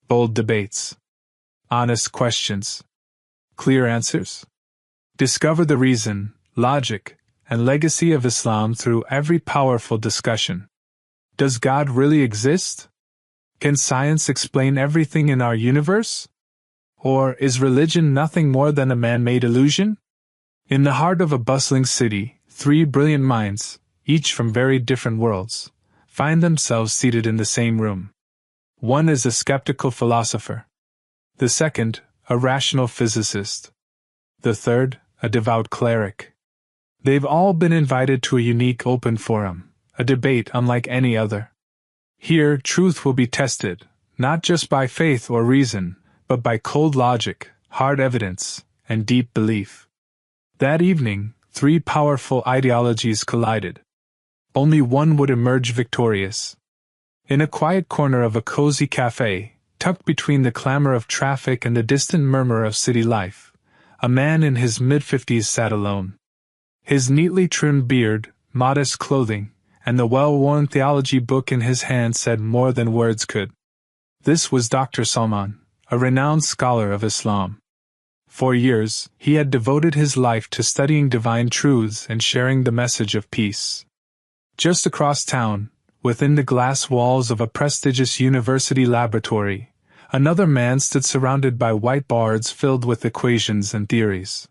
Bold debates. Honest questions. Clear answers. Discover the reason, logic, and legacy of Islam through every powerful discussion. Does God really exist? Can science explain everything in our universe? Or is religion nothing more than a man-made illusion? In the heart of a bustling city, three brilliant minds, each from very different worlds, find themselves seated in the same room. One is a skeptical philosopher. The second, a rational physicist. The third, a devout cleric. They've all been invited to a unique open forum, a debate unlike any other. Here, truth will be tested, not just by faith or reason, but by cold logic, hard evidence, and deep belief. That evening, three powerful ideologies collided. Only one would emerge victorious. In a quiet corner of a cozy cafe, tucked between the clamor of traffic and the distant murmur of city life, a man in his mid-50s sat alone. His neatly trimmed beard, modest clothing, and the well-worn theology book in his hand said more than words could. This was Dr. Salman, a renowned scholar of Islam. For years, he had devoted his life to studying divine truths and sharing the message of peace. Just across town, within the glass walls of a prestigious university laboratory, another man stood surrounded by whiteboards filled with equations and theories.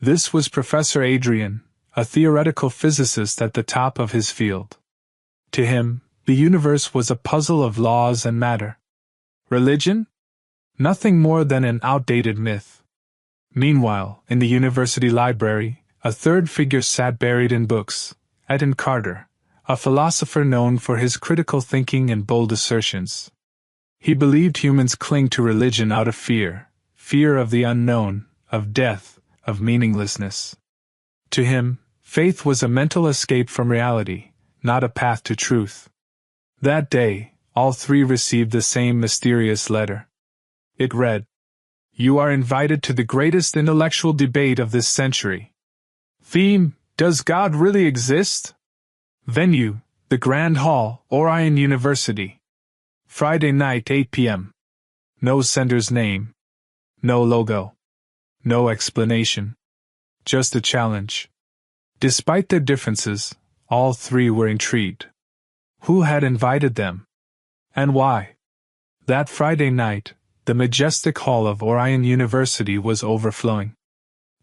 This was Professor Adrian, a theoretical physicist at the top of his field. To him, the universe was a puzzle of laws and matter. Religion? Nothing more than an outdated myth. Meanwhile, in the university library, a third figure sat buried in books, Eden Carter, a philosopher known for his critical thinking and bold assertions. He believed humans cling to religion out of fear of the unknown, of death, of meaninglessness. To him, faith was a mental escape from reality, not a path to truth. That day, all three received the same mysterious letter. It read, "You are invited to the greatest intellectual debate of this century. Theme, Does God really exist? Venue, the Grand Hall, Orion University. Friday night 8 p.m. No sender's name. No logo. No explanation. Just a challenge." Despite their differences, all three were intrigued. Who had invited them? And why? That Friday night, the majestic hall of Orion University was overflowing.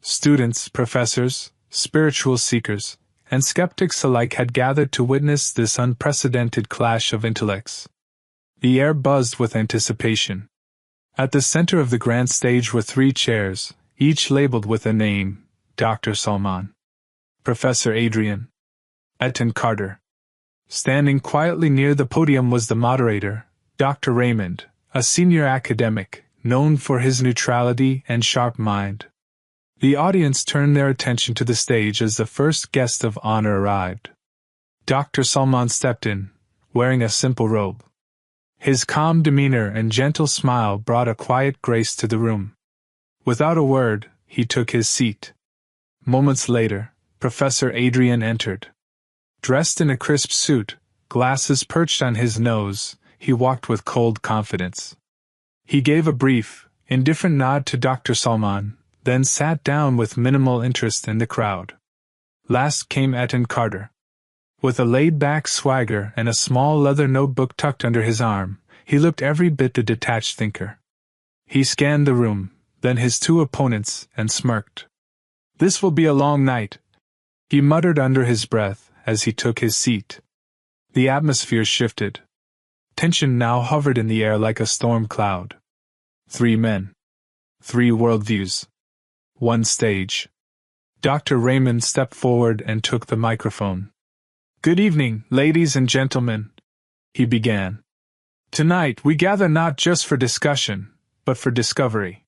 Students, professors, spiritual seekers, and skeptics alike had gathered to witness this unprecedented clash of intellects. The air buzzed with anticipation. At the center of the grand stage were three chairs, each labeled with a name: Dr. Salman, Professor Adrian, Eden Carter. Standing quietly near the podium was the moderator, Dr. Raymond, a senior academic, known for his neutrality and sharp mind. The audience turned their attention to the stage as the first guest of honor arrived. Dr. Salman stepped in, wearing a simple robe. His calm demeanor and gentle smile brought a quiet grace to the room. Without a word, he took his seat. Moments later, Professor Adrian entered. Dressed in a crisp suit, glasses perched on his nose, he walked with cold confidence. He gave a brief, indifferent nod to Dr. Salman, then sat down with minimal interest in the crowd. Last came Eden Carter. With a laid-back swagger and a small leather notebook tucked under his arm, he looked every bit the detached thinker. He scanned the room, then his two opponents, and smirked. "This will be a long night," he muttered under his breath as he took his seat. The atmosphere shifted. Tension now hovered in the air like a storm cloud. Three men. Three worldviews. One stage. Dr. Raymond stepped forward and took the microphone. "Good evening, ladies and gentlemen," he began. "Tonight we gather not just for discussion, but for discovery.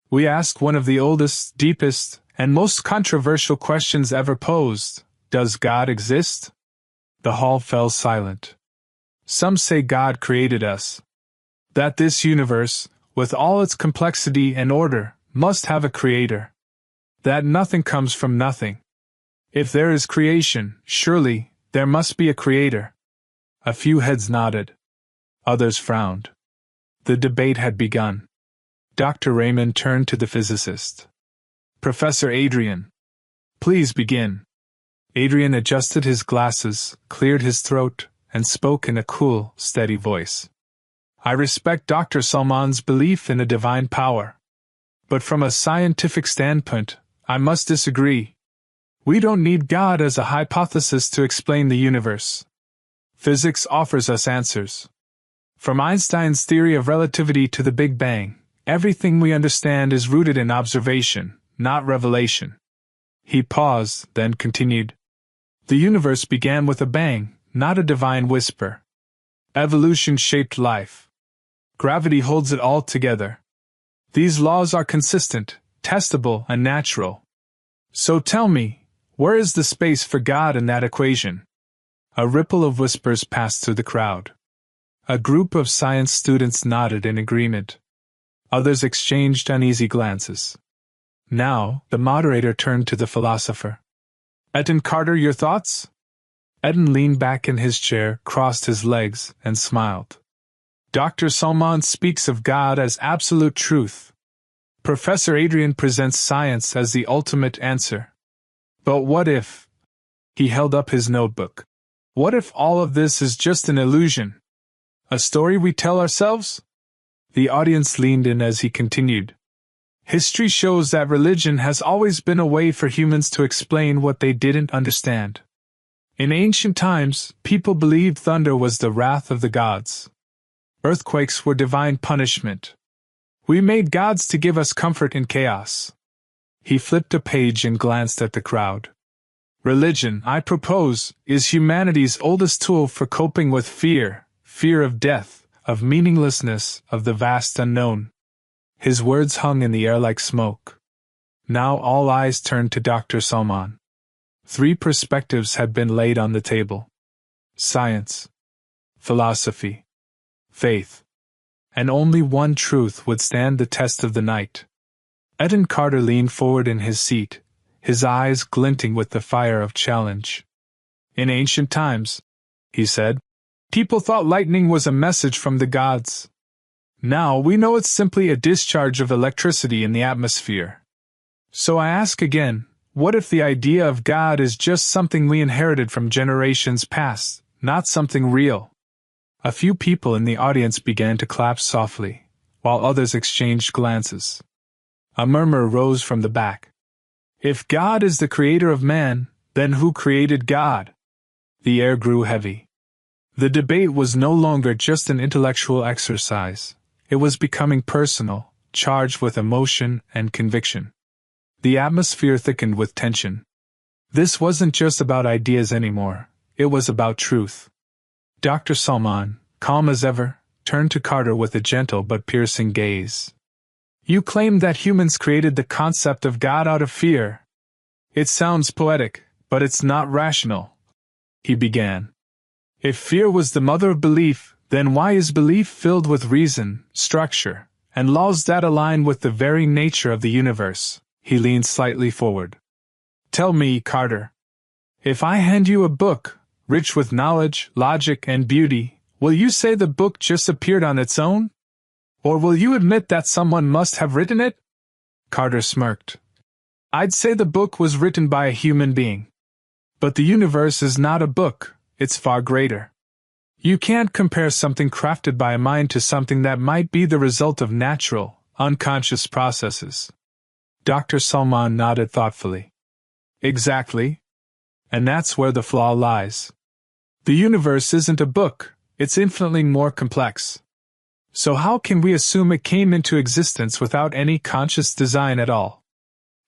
We ask one of the oldest, deepest, and most controversial questions ever posed: does God exist?" The hall fell silent. Some say God created us. That this universe, with all its complexity and order, must have a creator. That nothing comes from nothing. If there is creation, surely there must be a creator. A few heads nodded. Others frowned. The debate had begun. Dr. Raymond turned to the physicist. Professor Adrian, please begin. Adrian adjusted his glasses, cleared his throat, and spoke in a cool, steady voice. I respect Dr. Salman's belief in a divine power. But from a scientific standpoint, I must disagree. We don't need God as a hypothesis to explain the universe. Physics offers us answers. From Einstein's theory of relativity to the Big Bang, everything we understand is rooted in observation, not revelation. He paused, then continued. The universe began with a bang, not a divine whisper. Evolution shaped life. Gravity holds it all together. These laws are consistent, testable, and natural. So tell me, where is the space for God in that equation? A ripple of whispers passed through the crowd. A group of science students nodded in agreement. Others exchanged uneasy glances. Now, the moderator turned to the philosopher. Etten Carter, your thoughts? Etten leaned back in his chair, crossed his legs, and smiled. Dr. Salman speaks of God as absolute truth. Professor Adrian presents science as the ultimate answer. But what if? He held up his notebook. What if all of this is just an illusion? A story we tell ourselves? The audience leaned in as he continued. History shows that religion has always been a way for humans to explain what they didn't understand. In ancient times, people believed thunder was the wrath of the gods. Earthquakes were divine punishment. We made gods to give us comfort in chaos. He flipped a page and glanced at the crowd. Religion, I propose, is humanity's oldest tool for coping with fear of death, of meaninglessness, of the vast unknown. His words hung in the air like smoke. Now all eyes turned to Dr. Salman. 3 perspectives had been laid on the table. Science, philosophy, faith. And only one truth would stand the test of the night. Etten Carter leaned forward in his seat, his eyes glinting with the fire of challenge. In ancient times, he said, people thought lightning was a message from the gods. Now we know it's simply a discharge of electricity in the atmosphere. So I ask again, what if the idea of God is just something we inherited from generations past, not something real? A few people in the audience began to clap softly, while others exchanged glances. A murmur rose from the back. If God is the creator of man, then who created God? The air grew heavy. The debate was no longer just an intellectual exercise. It was becoming personal, charged with emotion and conviction. The atmosphere thickened with tension. This wasn't just about ideas anymore. It was about truth. Dr. Salman, calm as ever, turned to Carter with a gentle but piercing gaze. You claim that humans created the concept of God out of fear. It sounds poetic, but it's not rational. He began. If fear was the mother of belief, then why is belief filled with reason, structure, and laws that align with the very nature of the universe? He leaned slightly forward. Tell me, Carter. If I hand you a book, rich with knowledge, logic, and beauty, will you say the book just appeared on its own? Or will you admit that someone must have written it? Carter smirked. I'd say the book was written by a human being. But the universe is not a book, it's far greater. You can't compare something crafted by a mind to something that might be the result of natural, unconscious processes. Dr. Salman nodded thoughtfully. Exactly. And that's where the flaw lies. The universe isn't a book, it's infinitely more complex. So how can we assume it came into existence without any conscious design at all?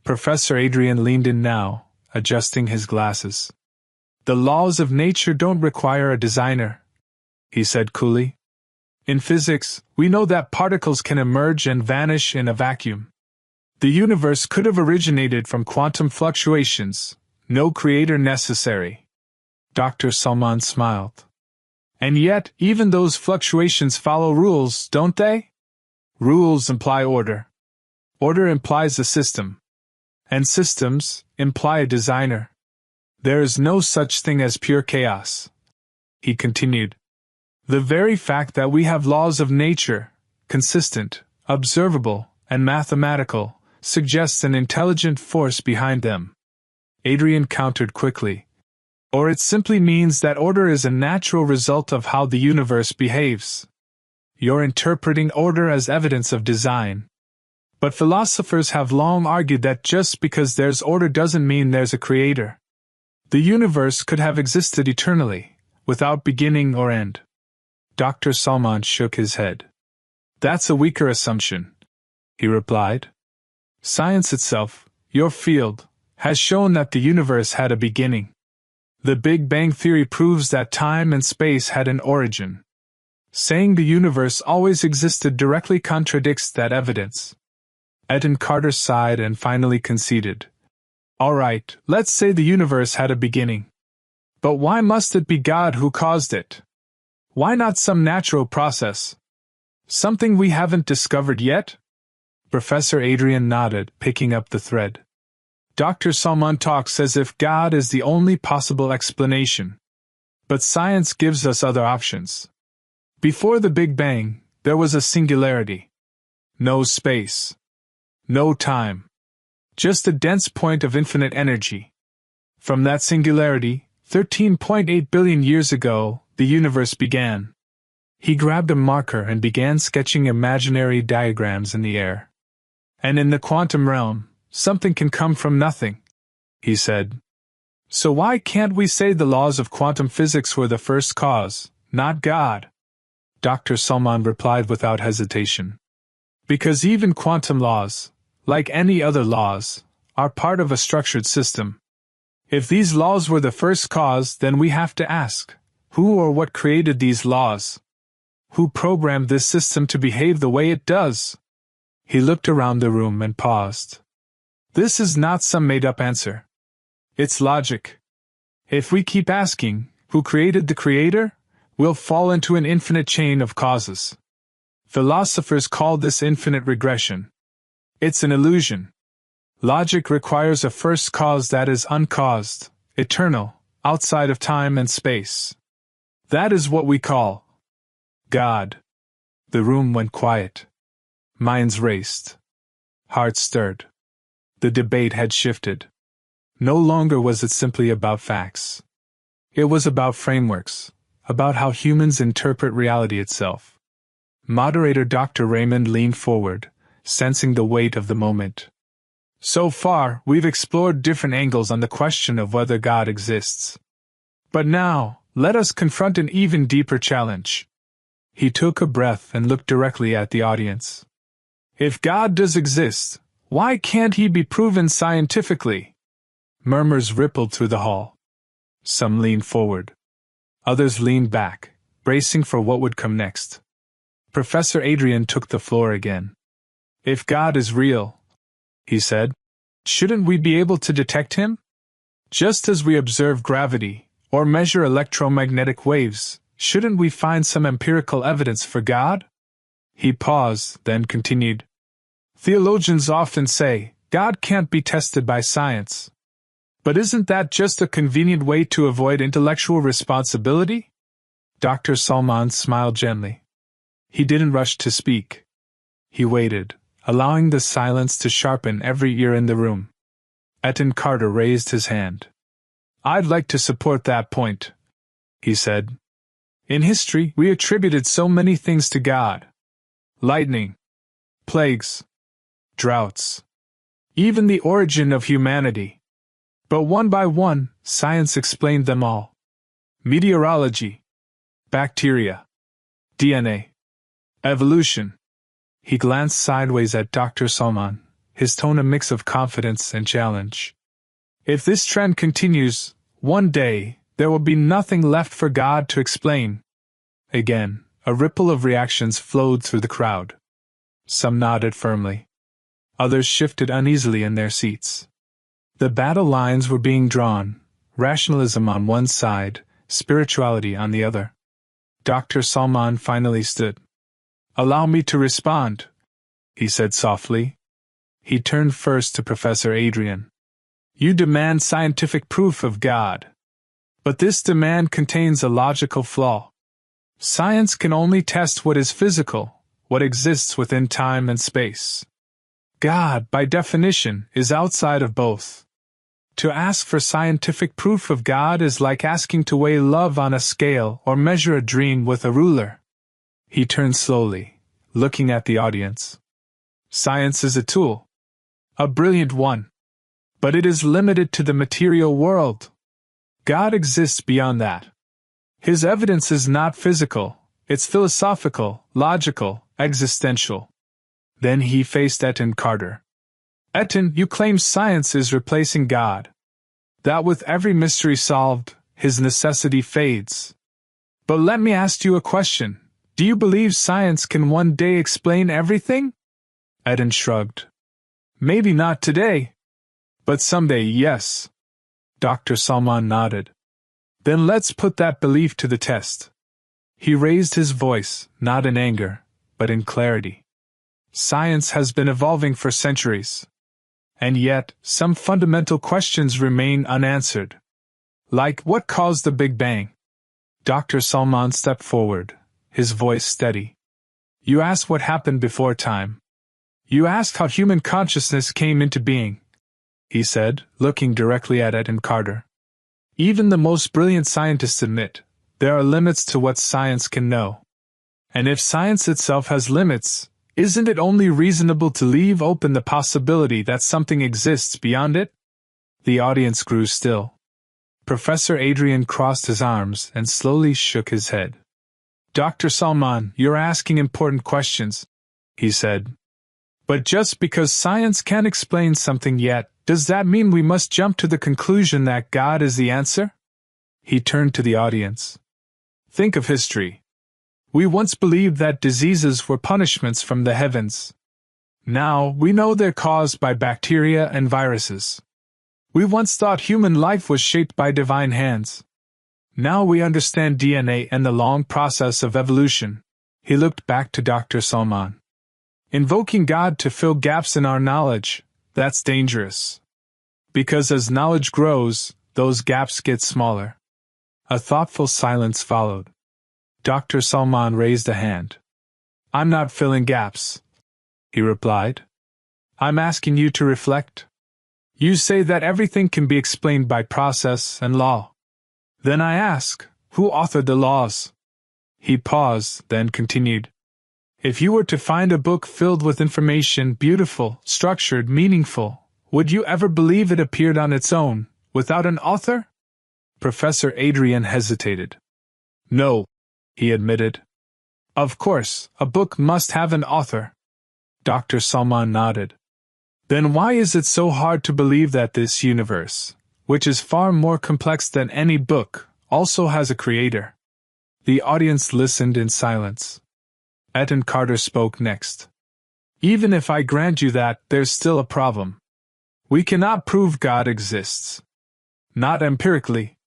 Professor Adrian leaned in now, adjusting his glasses. The laws of nature don't require a designer, he said coolly. In physics, we know that particles can emerge and vanish in a vacuum. The universe could have originated from quantum fluctuations, no creator necessary. Dr. Salman smiled. And yet, even those fluctuations follow rules, don't they? Rules imply order. Order implies a system. And systems imply a designer. There is no such thing as pure chaos. He continued. The very fact that we have laws of nature, consistent, observable, and mathematical, suggests an intelligent force behind them. Adrian countered quickly. Or it simply means that order is a natural result of how the universe behaves. You're interpreting order as evidence of design. But philosophers have long argued that just because there's order doesn't mean there's a creator. The universe could have existed eternally, without beginning or end. Dr. Salman shook his head. That's a weaker assumption, he replied. Science itself, your field, has shown that the universe had a beginning. The Big Bang Theory proves that time and space had an origin. Saying the universe always existed directly contradicts that evidence. Etten Carter sighed and finally conceded. All right, let's say the universe had a beginning. But why must it be God who caused it? Why not some natural process? Something we haven't discovered yet? Professor Adrian nodded, picking up the thread. Dr. Salman talks as if God is the only possible explanation. But science gives us other options. Before the Big Bang, there was a singularity. No space. No time. Just a dense point of infinite energy. From that singularity, 13.8 billion years ago, the universe began. He grabbed a marker and began sketching imaginary diagrams in the air. And in the quantum realm, something can come from nothing, he said. So why can't we say the laws of quantum physics were the first cause, not God? Dr. Salman replied without hesitation. Because even quantum laws, like any other laws, are part of a structured system. If these laws were the first cause, then we have to ask, who or what created these laws? Who programmed this system to behave the way it does? He looked around the room and paused. This is not some made-up answer. It's logic. If we keep asking, who created the creator, we'll fall into an infinite chain of causes. Philosophers call this infinite regression. It's an illusion. Logic requires a first cause that is uncaused, eternal, outside of time and space. That is what we call God. The room went quiet. Minds raced. Hearts stirred. The debate had shifted. No longer was it simply about facts. It was about frameworks, about how humans interpret reality itself. Moderator Dr. Raymond leaned forward, sensing the weight of the moment. So far, we've explored different angles on the question of whether God exists. But now, let us confront an even deeper challenge. He took a breath and looked directly at the audience. If God does exist, why can't he be proven scientifically? Murmurs rippled through the hall. Some leaned forward. Others leaned back, bracing for what would come next. Professor Adrian took the floor again. If God is real, he said, shouldn't we be able to detect him? Just as we observe gravity, or measure electromagnetic waves, shouldn't we find some empirical evidence for God? He paused, then continued. Theologians often say, God can't be tested by science. But isn't that just a convenient way to avoid intellectual responsibility? Dr. Salman smiled gently. He didn't rush to speak. He waited, allowing the silence to sharpen every ear in the room. Etten Carter raised his hand. I'd like to support that point, he said. In history, we attributed so many things to God. Lightning, plagues, droughts, even the origin of humanity. But one by one, science explained them all. Meteorology, bacteria, DNA, evolution. He glanced sideways at Dr. Salman, his tone a mix of confidence and challenge. If this trend continues, one day, there will be nothing left for God to explain. Again, a ripple of reactions flowed through the crowd. Some nodded firmly. Others shifted uneasily in their seats. The battle lines were being drawn, rationalism on one side, spirituality on the other. Dr. Salman finally stood. Allow me to respond, he said softly. He turned first to Professor Adrian. You demand scientific proof of God. But this demand contains a logical flaw. Science can only test what is physical, what exists within time and space. God, by definition, is outside of both. To ask for scientific proof of God is like asking to weigh love on a scale or measure a dream with a ruler. He turned slowly, looking at the audience. Science is a tool. A brilliant one. But it is limited to the material world. God exists beyond that. His evidence is not physical, it's philosophical, logical, existential. Then he faced Etan Carter. Etan, you claim science is replacing God. That with every mystery solved, his necessity fades. But let me ask you a question. Do you believe science can one day explain everything? Etan shrugged. Maybe not today. But someday, yes. Dr. Salman nodded. Then let's put that belief to the test. He raised his voice, not in anger, but in clarity. Science has been evolving for centuries. And yet, some fundamental questions remain unanswered. Like, what caused the Big Bang? Dr. Salman stepped forward, his voice steady. You asked what happened before time. You asked how human consciousness came into being, he said, looking directly at Etan Carter. Even the most brilliant scientists admit, there are limits to what science can know. And if science itself has limits, isn't it only reasonable to leave open the possibility that something exists beyond it? The audience grew still. Professor Adrian crossed his arms and slowly shook his head. Dr. Salman, you're asking important questions, he said. But just because science can't explain something yet, does that mean we must jump to the conclusion that God is the answer? He turned to the audience. Think of history. We once believed that diseases were punishments from the heavens. Now, we know they're caused by bacteria and viruses. We once thought human life was shaped by divine hands. Now we understand DNA and the long process of evolution. He looked back to Dr. Salman. Invoking God to fill gaps in our knowledge, that's dangerous. Because as knowledge grows, those gaps get smaller. A thoughtful silence followed. Dr. Salman raised a hand. I'm not filling gaps, he replied. I'm asking you to reflect. You say that everything can be explained by process and law. Then I ask, who authored the laws? He paused, then continued. If you were to find a book filled with information, beautiful, structured, meaningful, would you ever believe it appeared on its own, without an author? Professor Adrian hesitated. No, he admitted. Of course, a book must have an author. Dr. Salman nodded. Then why is it so hard to believe that this universe, which is far more complex than any book, also has a creator? The audience listened in silence. Etan Carter spoke next. Even if I grant you that, there's still a problem. We cannot prove God exists. Not empirically.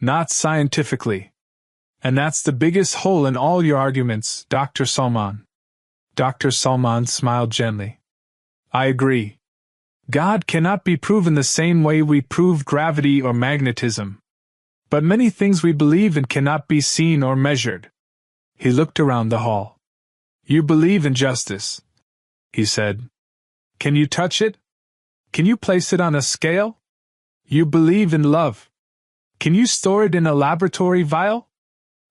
Not scientifically. And that's the biggest hole in all your arguments, Dr. Salman. Dr. Salman smiled gently. I agree. God cannot be proven the same way we prove gravity or magnetism. But many things we believe in cannot be seen or measured. He looked around the hall. You believe in justice, he said. Can you touch it? Can you place it on a scale? You believe in love. Can you store it in a laboratory vial?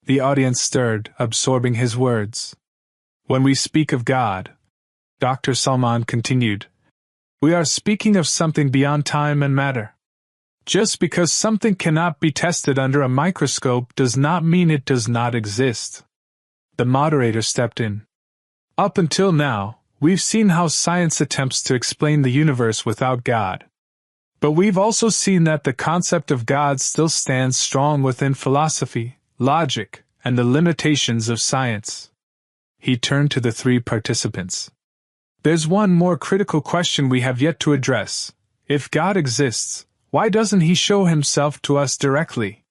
The audience stirred, absorbing his words. When we speak of God, Dr. Salman continued, we are speaking of something beyond time and matter. Just because something cannot be tested under a microscope does not mean it does not exist. The moderator stepped in. Up until now, we've seen how science attempts to explain the universe without God. But we've also seen that the concept of God still stands strong within philosophy, logic, and the limitations of science. He turned to the three participants. There's one more critical question we have yet to address. If God exists, why doesn't he show himself to us directly?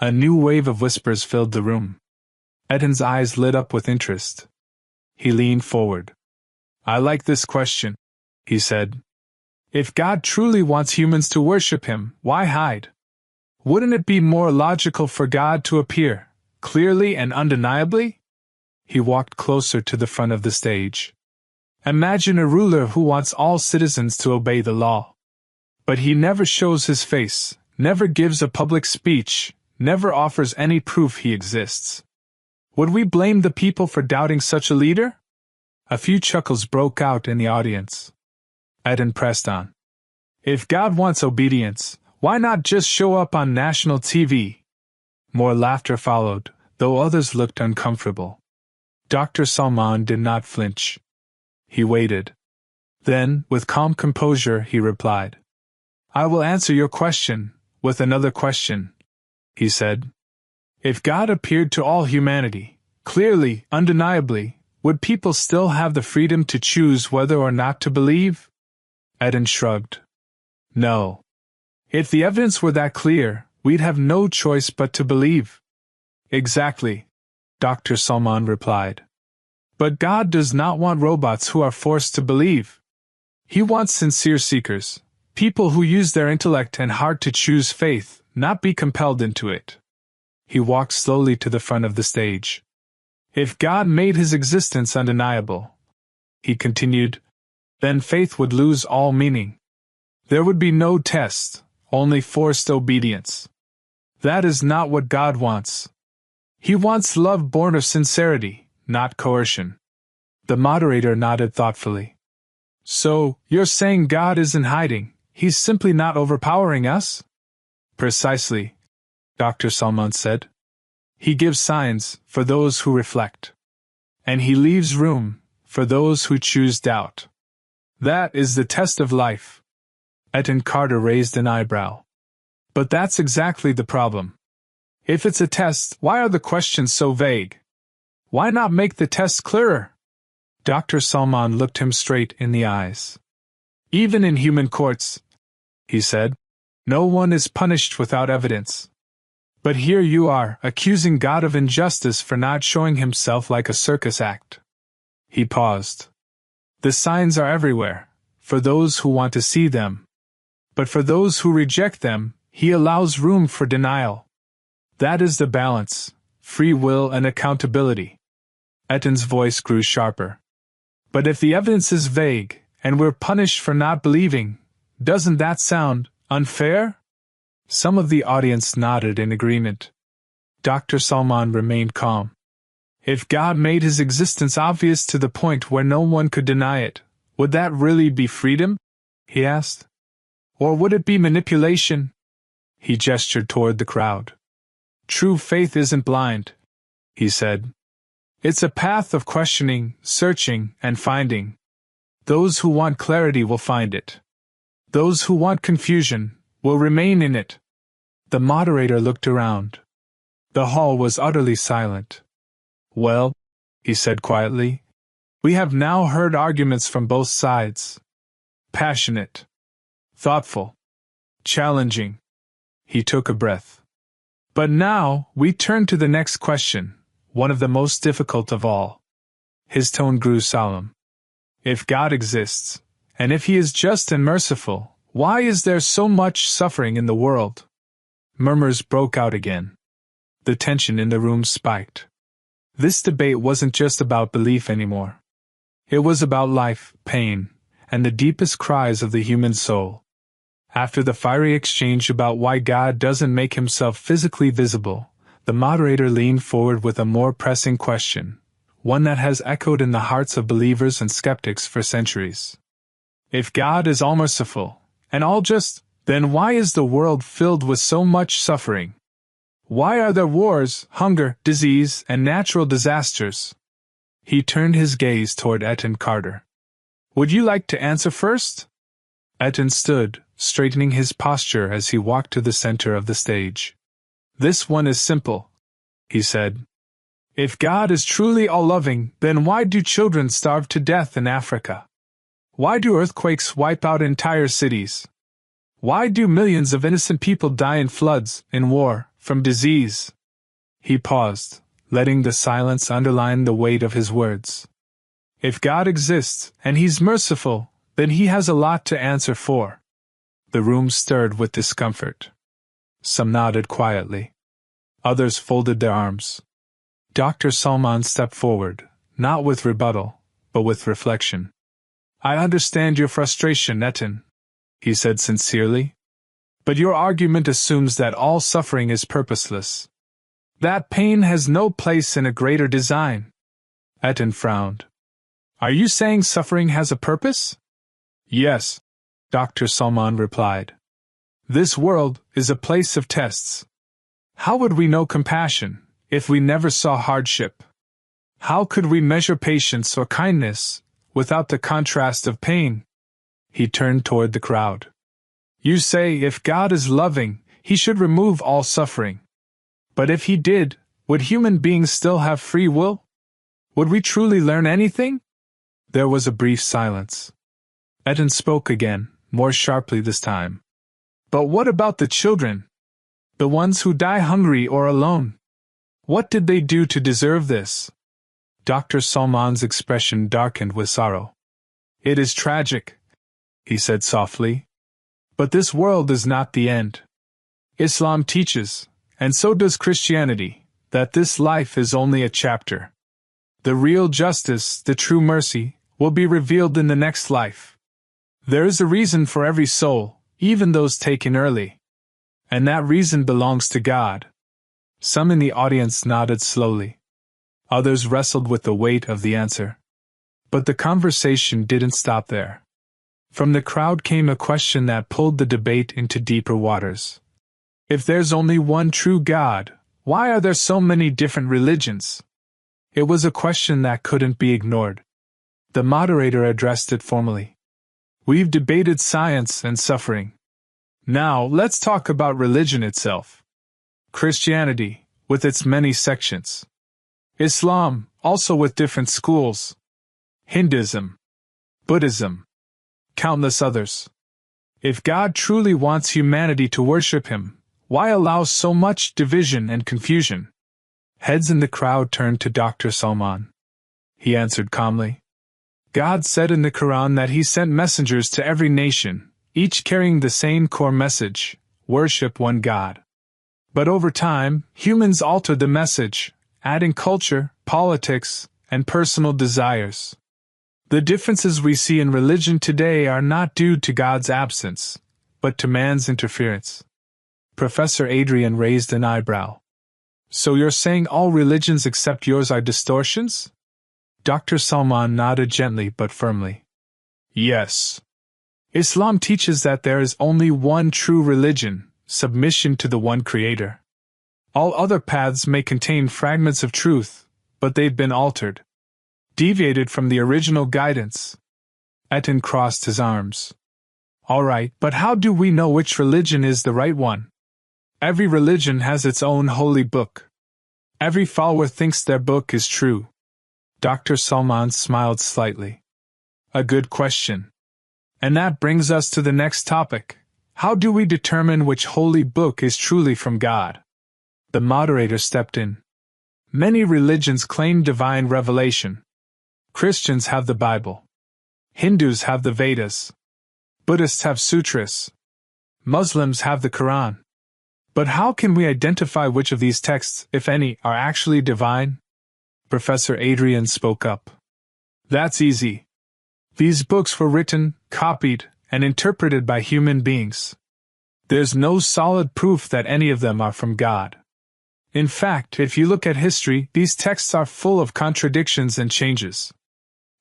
A new wave of whispers filled the room. Etan's eyes lit up with interest. He leaned forward. I like this question, he said. If God truly wants humans to worship him, why hide? Wouldn't it be more logical for God to appear, clearly and undeniably? He walked closer to the front of the stage. Imagine a ruler who wants all citizens to obey the law. But he never shows his face, never gives a public speech, never offers any proof he exists. Would we blame the people for doubting such a leader? A few chuckles broke out in the audience. Eden pressed on. If God wants obedience, why not just show up on national TV? More laughter followed, though others looked uncomfortable. Dr. Salman did not flinch. He waited. Then, with calm composure, he replied. I will answer your question with another question, he said. If God appeared to all humanity, clearly, undeniably, would people still have the freedom to choose whether or not to believe? Eden shrugged. No. If the evidence were that clear, we'd have no choice but to believe. Exactly, Dr. Salman replied. But God does not want robots who are forced to believe. He wants sincere seekers, people who use their intellect and heart to choose faith, not be compelled into it. He walked slowly to the front of the stage. If God made his existence undeniable, he continued, then faith would lose all meaning. There would be no test, only forced obedience. That is not what God wants. He wants love born of sincerity, not coercion. The moderator nodded thoughtfully. So, you're saying God isn't hiding, he's simply not overpowering us? Precisely, Dr. Salman said. He gives signs for those who reflect. And he leaves room for those who choose doubt. That is the test of life. Eden Carter raised an eyebrow. But that's exactly the problem. If it's a test, why are the questions so vague? Why not make the test clearer? Dr. Salman looked him straight in the eyes. Even in human courts, he said, no one is punished without evidence. But here you are, accusing God of injustice for not showing himself like a circus act. He paused. The signs are everywhere, for those who want to see them. But for those who reject them, he allows room for denial. That is the balance, free will and accountability. Eden's voice grew sharper. But if the evidence is vague, and we're punished for not believing, doesn't that sound unfair? Some of the audience nodded in agreement. Dr. Salman remained calm. If God made his existence obvious to the point where no one could deny it, would that really be freedom? He asked. Or would it be manipulation? He gestured toward the crowd. True faith isn't blind, he said. It's a path of questioning, searching, and finding. Those who want clarity will find it. Those who want confusion will remain in it. The moderator looked around. The hall was utterly silent. Well, he said quietly, we have now heard arguments from both sides. Passionate. Thoughtful. Challenging. He took a breath. But now, we turn to the next question, one of the most difficult of all. His tone grew solemn. If God exists, and if he is just and merciful, why is there so much suffering in the world? Murmurs broke out again. The tension in the room spiked. This debate wasn't just about belief anymore. It was about life, pain, and the deepest cries of the human soul. After the fiery exchange about why God doesn't make himself physically visible, the moderator leaned forward with a more pressing question, one that has echoed in the hearts of believers and skeptics for centuries. If God is all-merciful, and all-just, then why is the world filled with so much suffering? Why are there wars, hunger, disease, and natural disasters? He turned his gaze toward Eden Carter. Would you like to answer first? Eden stood, straightening his posture as he walked to the center of the stage. This one is simple, he said. If God is truly all-loving, then why do children starve to death in Africa? Why do earthquakes wipe out entire cities? Why do millions of innocent people die in floods, in war, from disease? He paused, letting the silence underline the weight of his words. If God exists, and he's merciful, then he has a lot to answer for. The room stirred with discomfort. Some nodded quietly. Others folded their arms. Dr. Salman stepped forward, not with rebuttal, but with reflection. I understand your frustration, Etan, he said sincerely. But your argument assumes that all suffering is purposeless. That pain has no place in a greater design. Etan frowned. Are you saying suffering has a purpose? Yes, Dr. Salman replied. This world is a place of tests. How would we know compassion if we never saw hardship? How could we measure patience or kindness without the contrast of pain? He turned toward the crowd. You say if God is loving, he should remove all suffering. But if he did, would human beings still have free will? Would we truly learn anything? There was a brief silence. Etan spoke again, more sharply this time. But what about the children? The ones who die hungry or alone? What did they do to deserve this? Dr. Salman's expression darkened with sorrow. It is tragic, he said softly. But this world is not the end. Islam teaches, and so does Christianity, that this life is only a chapter. The real justice, the true mercy, will be revealed in the next life. There is a reason for every soul, even those taken early. And that reason belongs to God. Some in the audience nodded slowly. Others wrestled with the weight of the answer. But the conversation didn't stop there. From the crowd came a question that pulled the debate into deeper waters. If there's only one true God, why are there so many different religions? It was a question that couldn't be ignored. The moderator addressed it formally. We've debated science and suffering. Now let's talk about religion itself. Christianity, with its many sections. Islam, also with different schools. Hinduism. Buddhism. Countless others. If God truly wants humanity to worship him, why allow so much division and confusion? Heads in the crowd turned to Dr. Salman. He answered calmly. God said in the Qur'an that he sent messengers to every nation, each carrying the same core message, worship one God. But over time, humans altered the message, adding culture, politics, and personal desires. The differences we see in religion today are not due to God's absence, but to man's interference. Professor Adrian raised an eyebrow. So you're saying all religions except yours are distortions? Dr. Salman nodded gently but firmly. Yes. Islam teaches that there is only one true religion, submission to the one Creator. All other paths may contain fragments of truth, but they've been altered. Deviated from the original guidance. Etan crossed his arms. All right, but how do we know which religion is the right one? Every religion has its own holy book. Every follower thinks their book is true. Dr. Salman smiled slightly. A good question. And that brings us to the next topic. How do we determine which holy book is truly from God? The moderator stepped in. Many religions claim divine revelation. Christians have the Bible. Hindus have the Vedas. Buddhists have sutras. Muslims have the Qur'an. But how can we identify which of these texts, if any, are actually divine? Professor Adrian spoke up. That's easy. These books were written, copied, and interpreted by human beings. There's no solid proof that any of them are from God. In fact, if you look at history, these texts are full of contradictions and changes.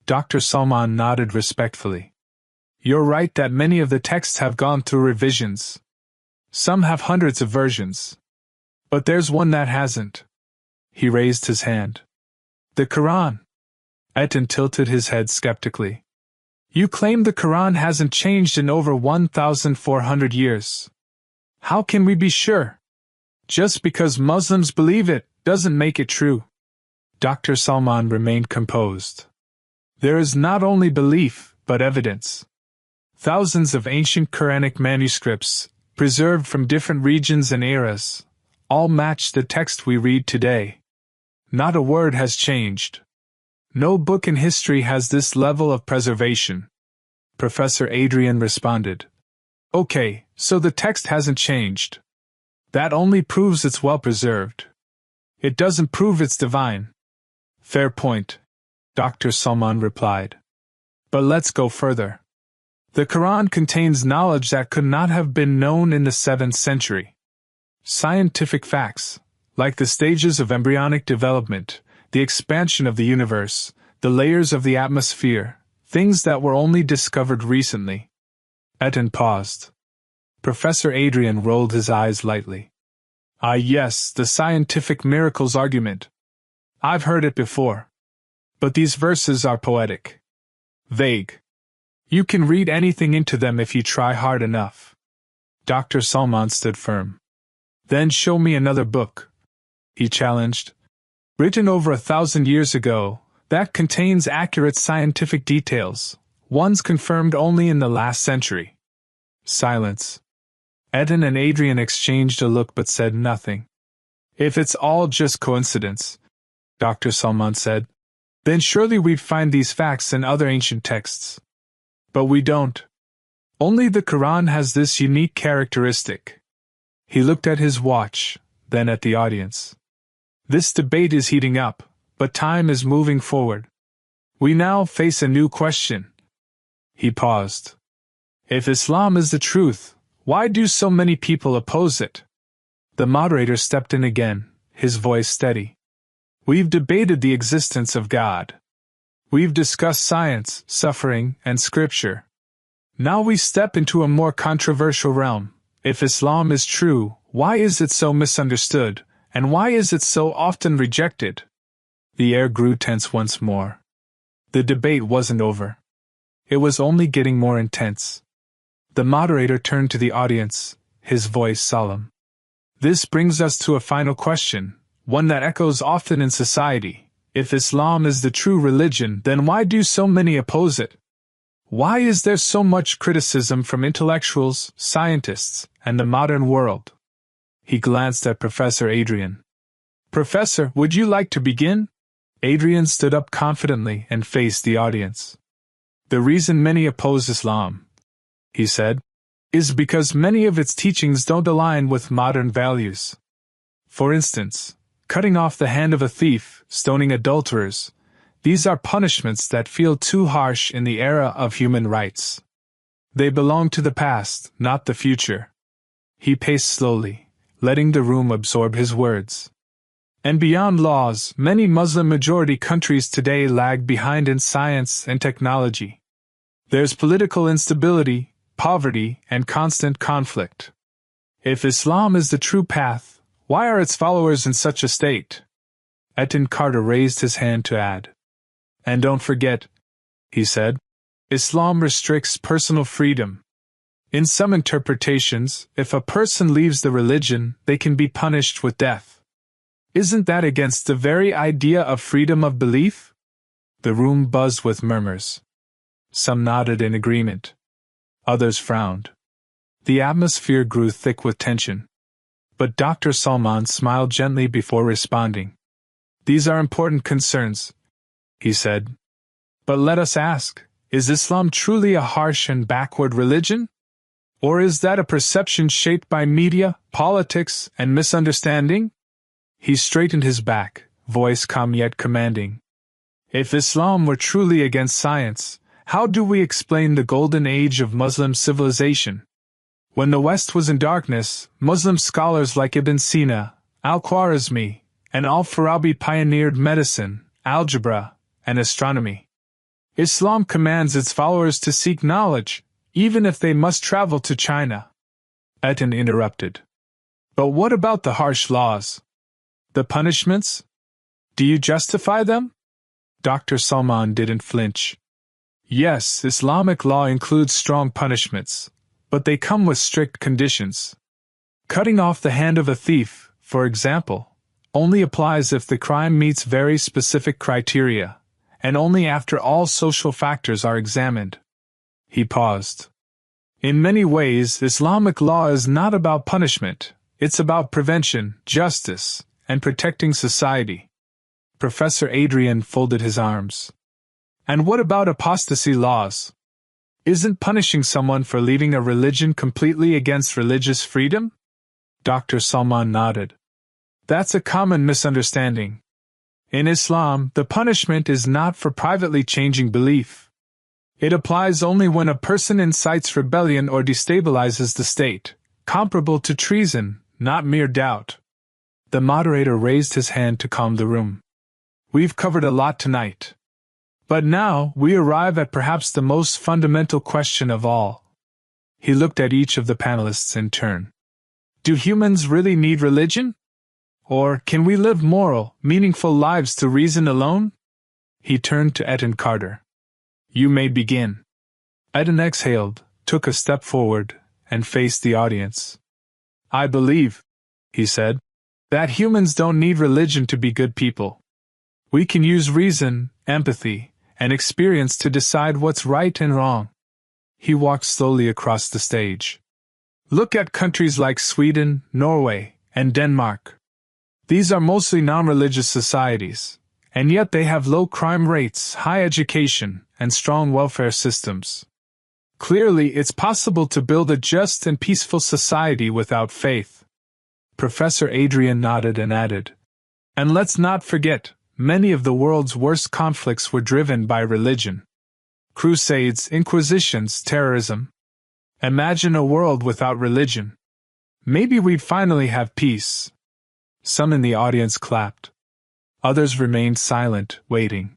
Dr. Salman nodded respectfully. You're right that many of the texts have gone through revisions. Some have hundreds of versions. But there's one that hasn't. He raised his hand. The Qur'an. Etan tilted his head skeptically. You claim the Qur'an hasn't changed in over 1,400 years. How can we be sure? Just because Muslims believe it doesn't make it true. Dr. Salman remained composed. There is not only belief, but evidence. Thousands of ancient Quranic manuscripts, preserved from different regions and eras, all match the text we read today. Not a word has changed. No book in history has this level of preservation. Professor Adrian responded. Okay, so the text hasn't changed. That only proves it's well preserved. It doesn't prove it's divine. Fair point, Dr. Salman replied. But let's go further. The Qur'an contains knowledge that could not have been known in the 7th century. Scientific facts, like the stages of embryonic development, the expansion of the universe, the layers of the atmosphere, things that were only discovered recently. Etten paused. Professor Adrian rolled his eyes lightly. Ah yes, the scientific miracles argument. I've heard it before. But these verses are poetic. Vague. You can read anything into them if you try hard enough. Dr. Salman stood firm. Then show me another book, he challenged. Written over 1,000 years ago, that contains accurate scientific details, ones confirmed only in the last century. Silence. Etten and Adrian exchanged a look but said nothing. If it's all just coincidence, Dr. Salman said, then surely we'd find these facts in other ancient texts. But we don't. Only the Quran has this unique characteristic. He looked at his watch, then at the audience. This debate is heating up, but time is moving forward. We now face a new question. He paused. If Islam is the truth, why do so many people oppose it? The moderator stepped in again, his voice steady. We've debated the existence of God. We've discussed science, suffering, and scripture. Now we step into a more controversial realm. If Islam is true, why is it so misunderstood, and why is it so often rejected? The air grew tense once more. The debate wasn't over. It was only getting more intense. The moderator turned to the audience, his voice solemn. This brings us to a final question, one that echoes often in society. If Islam is the true religion, then why do so many oppose it? Why is there so much criticism from intellectuals, scientists, and the modern world? He glanced at Professor Adrian. Professor, would you like to begin? Adrian stood up confidently and faced the audience. The reason many oppose Islam, he said, is because many of its teachings don't align with modern values. For instance, cutting off the hand of a thief, stoning adulterers, these are punishments that feel too harsh in the era of human rights. They belong to the past, not the future. He paced slowly, letting the room absorb his words. And beyond laws, many Muslim-majority countries today lag behind in science and technology. There's political instability, poverty, and constant conflict. If Islam is the true path, why are its followers in such a state? Etten Carter raised his hand to add. And don't forget, he said, Islam restricts personal freedom. In some interpretations, if a person leaves the religion, they can be punished with death. Isn't that against the very idea of freedom of belief? The room buzzed with murmurs. Some nodded in agreement. Others frowned. The atmosphere grew thick with tension. But Dr. Salman smiled gently before responding. These are important concerns, he said. But let us ask, is Islam truly a harsh and backward religion? Or is that a perception shaped by media, politics, and misunderstanding? He straightened his back, voice calm yet commanding. If Islam were truly against science, how do we explain the golden age of Muslim civilization? When the West was in darkness, Muslim scholars like Ibn Sina, Al-Khwarizmi, and Al-Farabi pioneered medicine, algebra, and astronomy. Islam commands its followers to seek knowledge, even if they must travel to China. Etten interrupted. But what about the harsh laws? The punishments? Do you justify them? Dr. Salman didn't flinch. Yes, Islamic law includes strong punishments, but they come with strict conditions. Cutting off the hand of a thief, for example, only applies if the crime meets very specific criteria, and only after all social factors are examined. He paused. In many ways, Islamic law is not about punishment, it's about prevention, justice, and protecting society. Professor Adrian folded his arms. And what about apostasy laws? Isn't punishing someone for leaving a religion completely against religious freedom? Dr. Salman nodded. That's a common misunderstanding. In Islam, the punishment is not for privately changing belief. It applies only when a person incites rebellion or destabilizes the state, comparable to treason, not mere doubt. The moderator raised his hand to calm the room. We've covered a lot tonight. But now we arrive at perhaps the most fundamental question of all. He looked at each of the panelists in turn. Do humans really need religion? Or can we live moral, meaningful lives through reason alone? He turned to Eden Carter. You may begin. Eden exhaled, took a step forward, and faced the audience. I believe, he said, that humans don't need religion to be good people. We can use reason, empathy, and experience to decide what's right and wrong. He walked slowly across the stage. Look at countries like Sweden, Norway, and Denmark. These are mostly non-religious societies, and yet they have low crime rates, high education, and strong welfare systems. Clearly, it's possible to build a just and peaceful society without faith. Professor Adrian nodded and added, and let's not forget, many of the world's worst conflicts were driven by religion. Crusades, inquisitions, terrorism. Imagine a world without religion. Maybe we'd finally have peace. Some in the audience clapped. Others remained silent, waiting.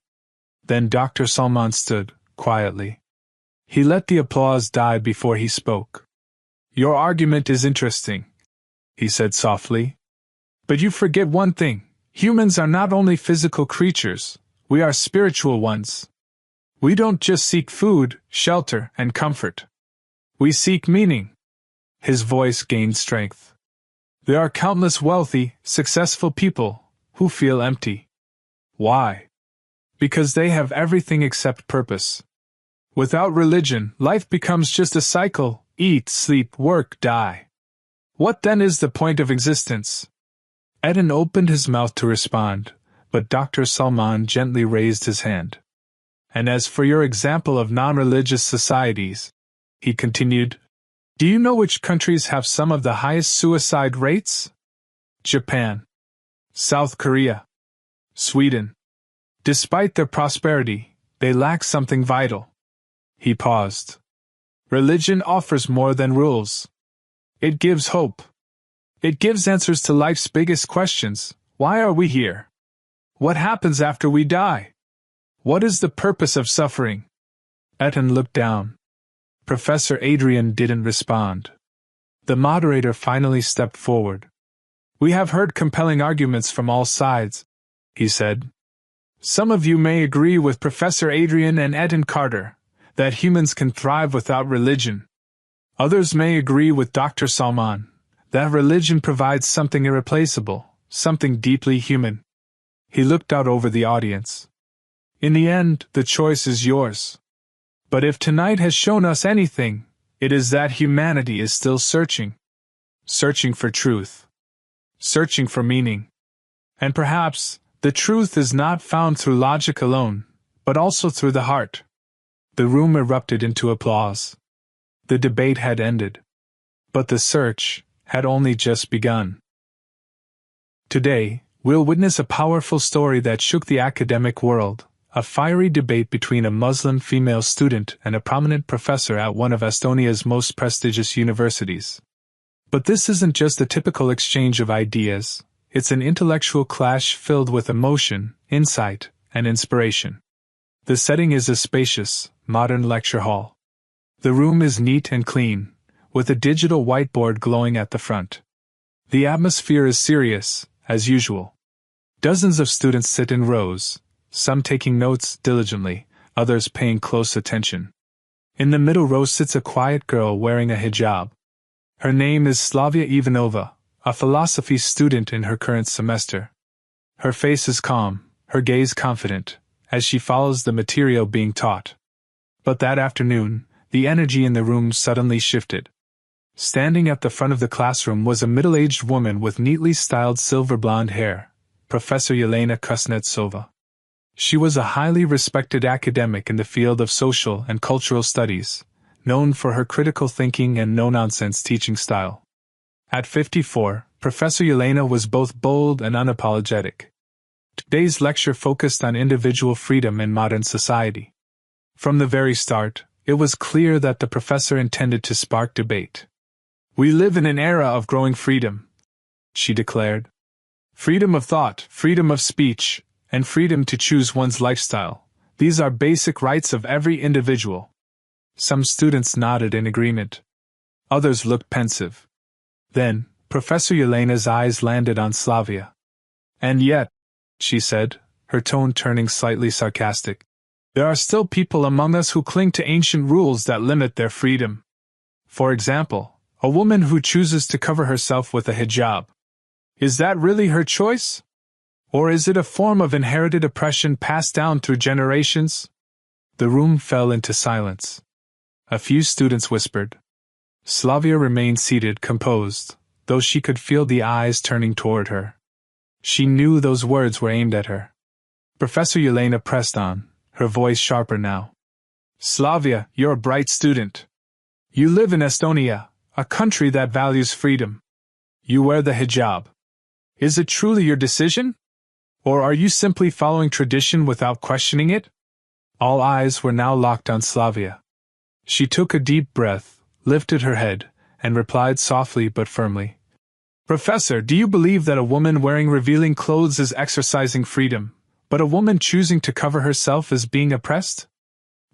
Then Dr. Salman stood, quietly. He let the applause die before he spoke. Your argument is interesting, he said softly. But you forget one thing. Humans are not only physical creatures, we are spiritual ones. We don't just seek food, shelter, and comfort. We seek meaning. His voice gained strength. There are countless wealthy, successful people who feel empty. Why? Because they have everything except purpose. Without religion, life becomes just a cycle: eat, sleep, work, die. What then is the point of existence? Eden opened his mouth to respond, but Dr. Salman gently raised his hand. And as for your example of non-religious societies, he continued, do you know which countries have some of the highest suicide rates? Japan, South Korea, Sweden. Despite their prosperity, they lack something vital. He paused. Religion offers more than rules. It gives hope. It gives answers to life's biggest questions. Why are we here? What happens after we die? What is the purpose of suffering? Eden looked down. Professor Adrian didn't respond. The moderator finally stepped forward. We have heard compelling arguments from all sides, he said. Some of you may agree with Professor Adrian and Eden Carter that humans can thrive without religion. Others may agree with Dr. Salman that religion provides something irreplaceable, something deeply human. He looked out over the audience. In the end, the choice is yours. But if tonight has shown us anything, it is that humanity is still searching. Searching for truth. Searching for meaning. And perhaps, the truth is not found through logic alone, but also through the heart. The room erupted into applause. The debate had ended. But the search had only just begun. Today, we'll witness a powerful story that shook the academic world, a fiery debate between a Muslim female student and a prominent professor at one of Estonia's most prestigious universities. But this isn't just a typical exchange of ideas, it's an intellectual clash filled with emotion, insight, and inspiration. The setting is a spacious, modern lecture hall. The room is neat and clean, with a digital whiteboard glowing at the front. The atmosphere is serious, as usual. Dozens of students sit in rows, some taking notes diligently, others paying close attention. In the middle row sits a quiet girl wearing a hijab. Her name is Slavia Ivanova, a philosophy student in her current semester. Her face is calm, her gaze confident, as she follows the material being taught. But that afternoon, the energy in the room suddenly shifted. Standing at the front of the classroom was a middle-aged woman with neatly styled silver blonde hair, Professor Yelena Kuznetsova. She was a highly respected academic in the field of social and cultural studies, known for her critical thinking and no-nonsense teaching style. At 54, Professor Yelena was both bold and unapologetic. Today's lecture focused on individual freedom in modern society. From the very start, it was clear that the professor intended to spark debate. "We live in an era of growing freedom," she declared. "Freedom of thought, freedom of speech, and freedom to choose one's lifestyle. These are basic rights of every individual." Some students nodded in agreement. Others looked pensive. Then, Professor Yelena's eyes landed on Slavia. "And yet," she said, her tone turning slightly sarcastic, "there are still people among us who cling to ancient rules that limit their freedom. For example, a woman who chooses to cover herself with a hijab. Is that really her choice? Or is it a form of inherited oppression passed down through generations?" The room fell into silence. A few students whispered. Slavia remained seated, composed, though she could feel the eyes turning toward her. She knew those words were aimed at her. Professor Yelena pressed on, her voice sharper now. "Slavia, you're a bright student. You live in Estonia, a country that values freedom. You wear the hijab. Is it truly your decision? Or are you simply following tradition without questioning it?" All eyes were now locked on Slavia. She took a deep breath, lifted her head, and replied softly but firmly. "Professor, do you believe that a woman wearing revealing clothes is exercising freedom, but a woman choosing to cover herself is being oppressed?"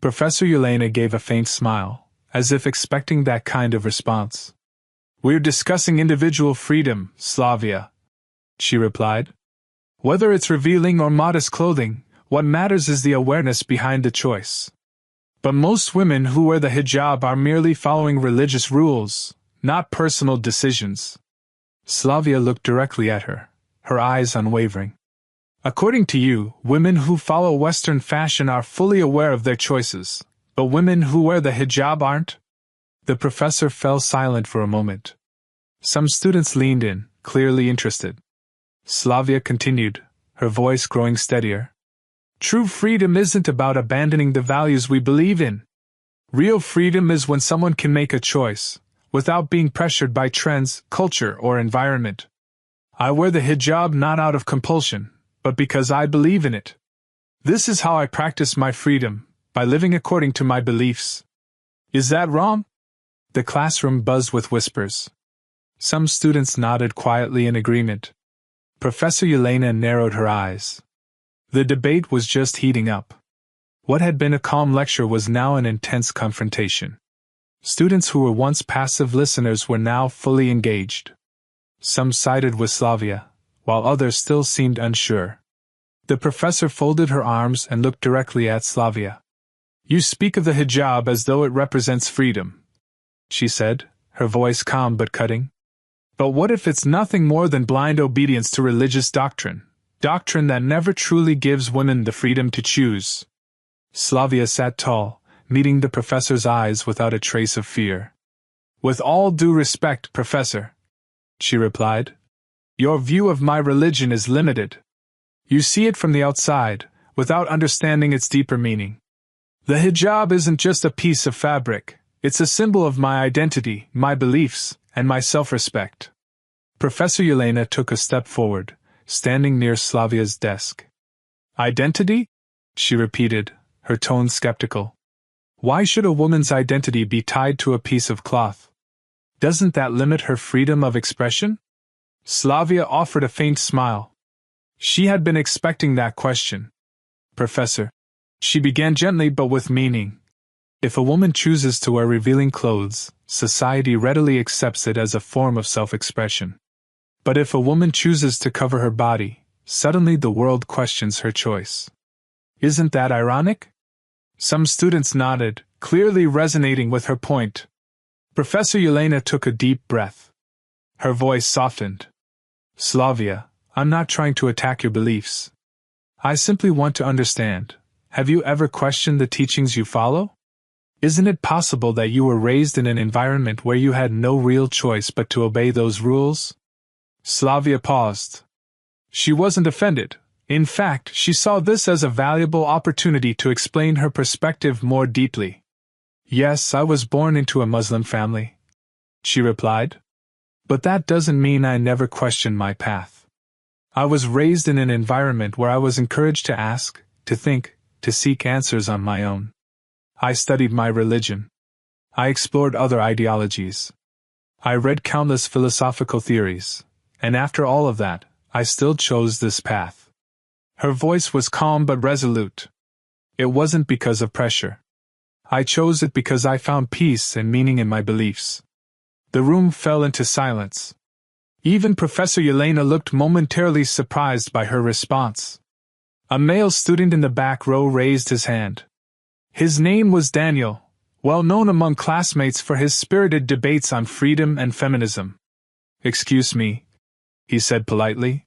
Professor Yelena gave a faint smile, as if expecting that kind of response. "We're discussing individual freedom, Slavia," she replied. "Whether it's revealing or modest clothing, what matters is the awareness behind the choice. But most women who wear the hijab are merely following religious rules, not personal decisions." Slavia looked directly at her, her eyes unwavering. "According to you, women who follow Western fashion are fully aware of their choices, but women who wear the hijab aren't?" The professor fell silent for a moment. Some students leaned in, clearly interested. Slavia continued, her voice growing steadier. "True freedom isn't about abandoning the values we believe in. Real freedom is when someone can make a choice, without being pressured by trends, culture, or environment. I wear the hijab not out of compulsion, but because I believe in it. This is how I practice my freedom, by living according to my beliefs. Is that wrong?" The classroom buzzed with whispers. Some students nodded quietly in agreement. Professor Yelena narrowed her eyes. The debate was just heating up. What had been a calm lecture was now an intense confrontation. Students who were once passive listeners were now fully engaged. Some sided with Slavia, while others still seemed unsure. The professor folded her arms and looked directly at Slavia. "You speak of the hijab as though it represents freedom," she said, her voice calm but cutting. "But what if it's nothing more than blind obedience to religious doctrine that never truly gives women the freedom to choose?" Slavia sat tall, meeting the professor's eyes without a trace of fear. "With all due respect, Professor," she replied, "your view of my religion is limited. You see it from the outside, without understanding its deeper meaning. The hijab isn't just a piece of fabric, it's a symbol of my identity, my beliefs, and my self-respect." Professor Yelena took a step forward, standing near Slavia's desk. "Identity?" she repeated, her tone skeptical. "Why should a woman's identity be tied to a piece of cloth? Doesn't that limit her freedom of expression?" Slavia offered a faint smile. She had been expecting that question. "Professor," she began gently but with meaning, "if a woman chooses to wear revealing clothes, society readily accepts it as a form of self-expression. But if a woman chooses to cover her body, suddenly the world questions her choice. Isn't that ironic?" Some students nodded, clearly resonating with her point. Professor Yelena took a deep breath. Her voice softened. "Slavia, I'm not trying to attack your beliefs. I simply want to understand, have you ever questioned the teachings you follow? Isn't it possible that you were raised in an environment where you had no real choice but to obey those rules?" Slavia paused. She wasn't offended. In fact, she saw this as a valuable opportunity to explain her perspective more deeply. "Yes, I was born into a Muslim family," she replied. But that doesn't mean I never questioned my path. I was raised in an environment where I was encouraged to ask, to think, to seek answers on my own. I studied my religion. I explored other ideologies. I read countless philosophical theories, and after all of that, I still chose this path. Her voice was calm but resolute. It wasn't because of pressure. I chose it because I found peace and meaning in my beliefs. The room fell into silence. Even Professor Yelena looked momentarily surprised by her response. A male student in the back row raised his hand. His name was Daniel, well known among classmates for his spirited debates on freedom and feminism. "Excuse me," he said politely.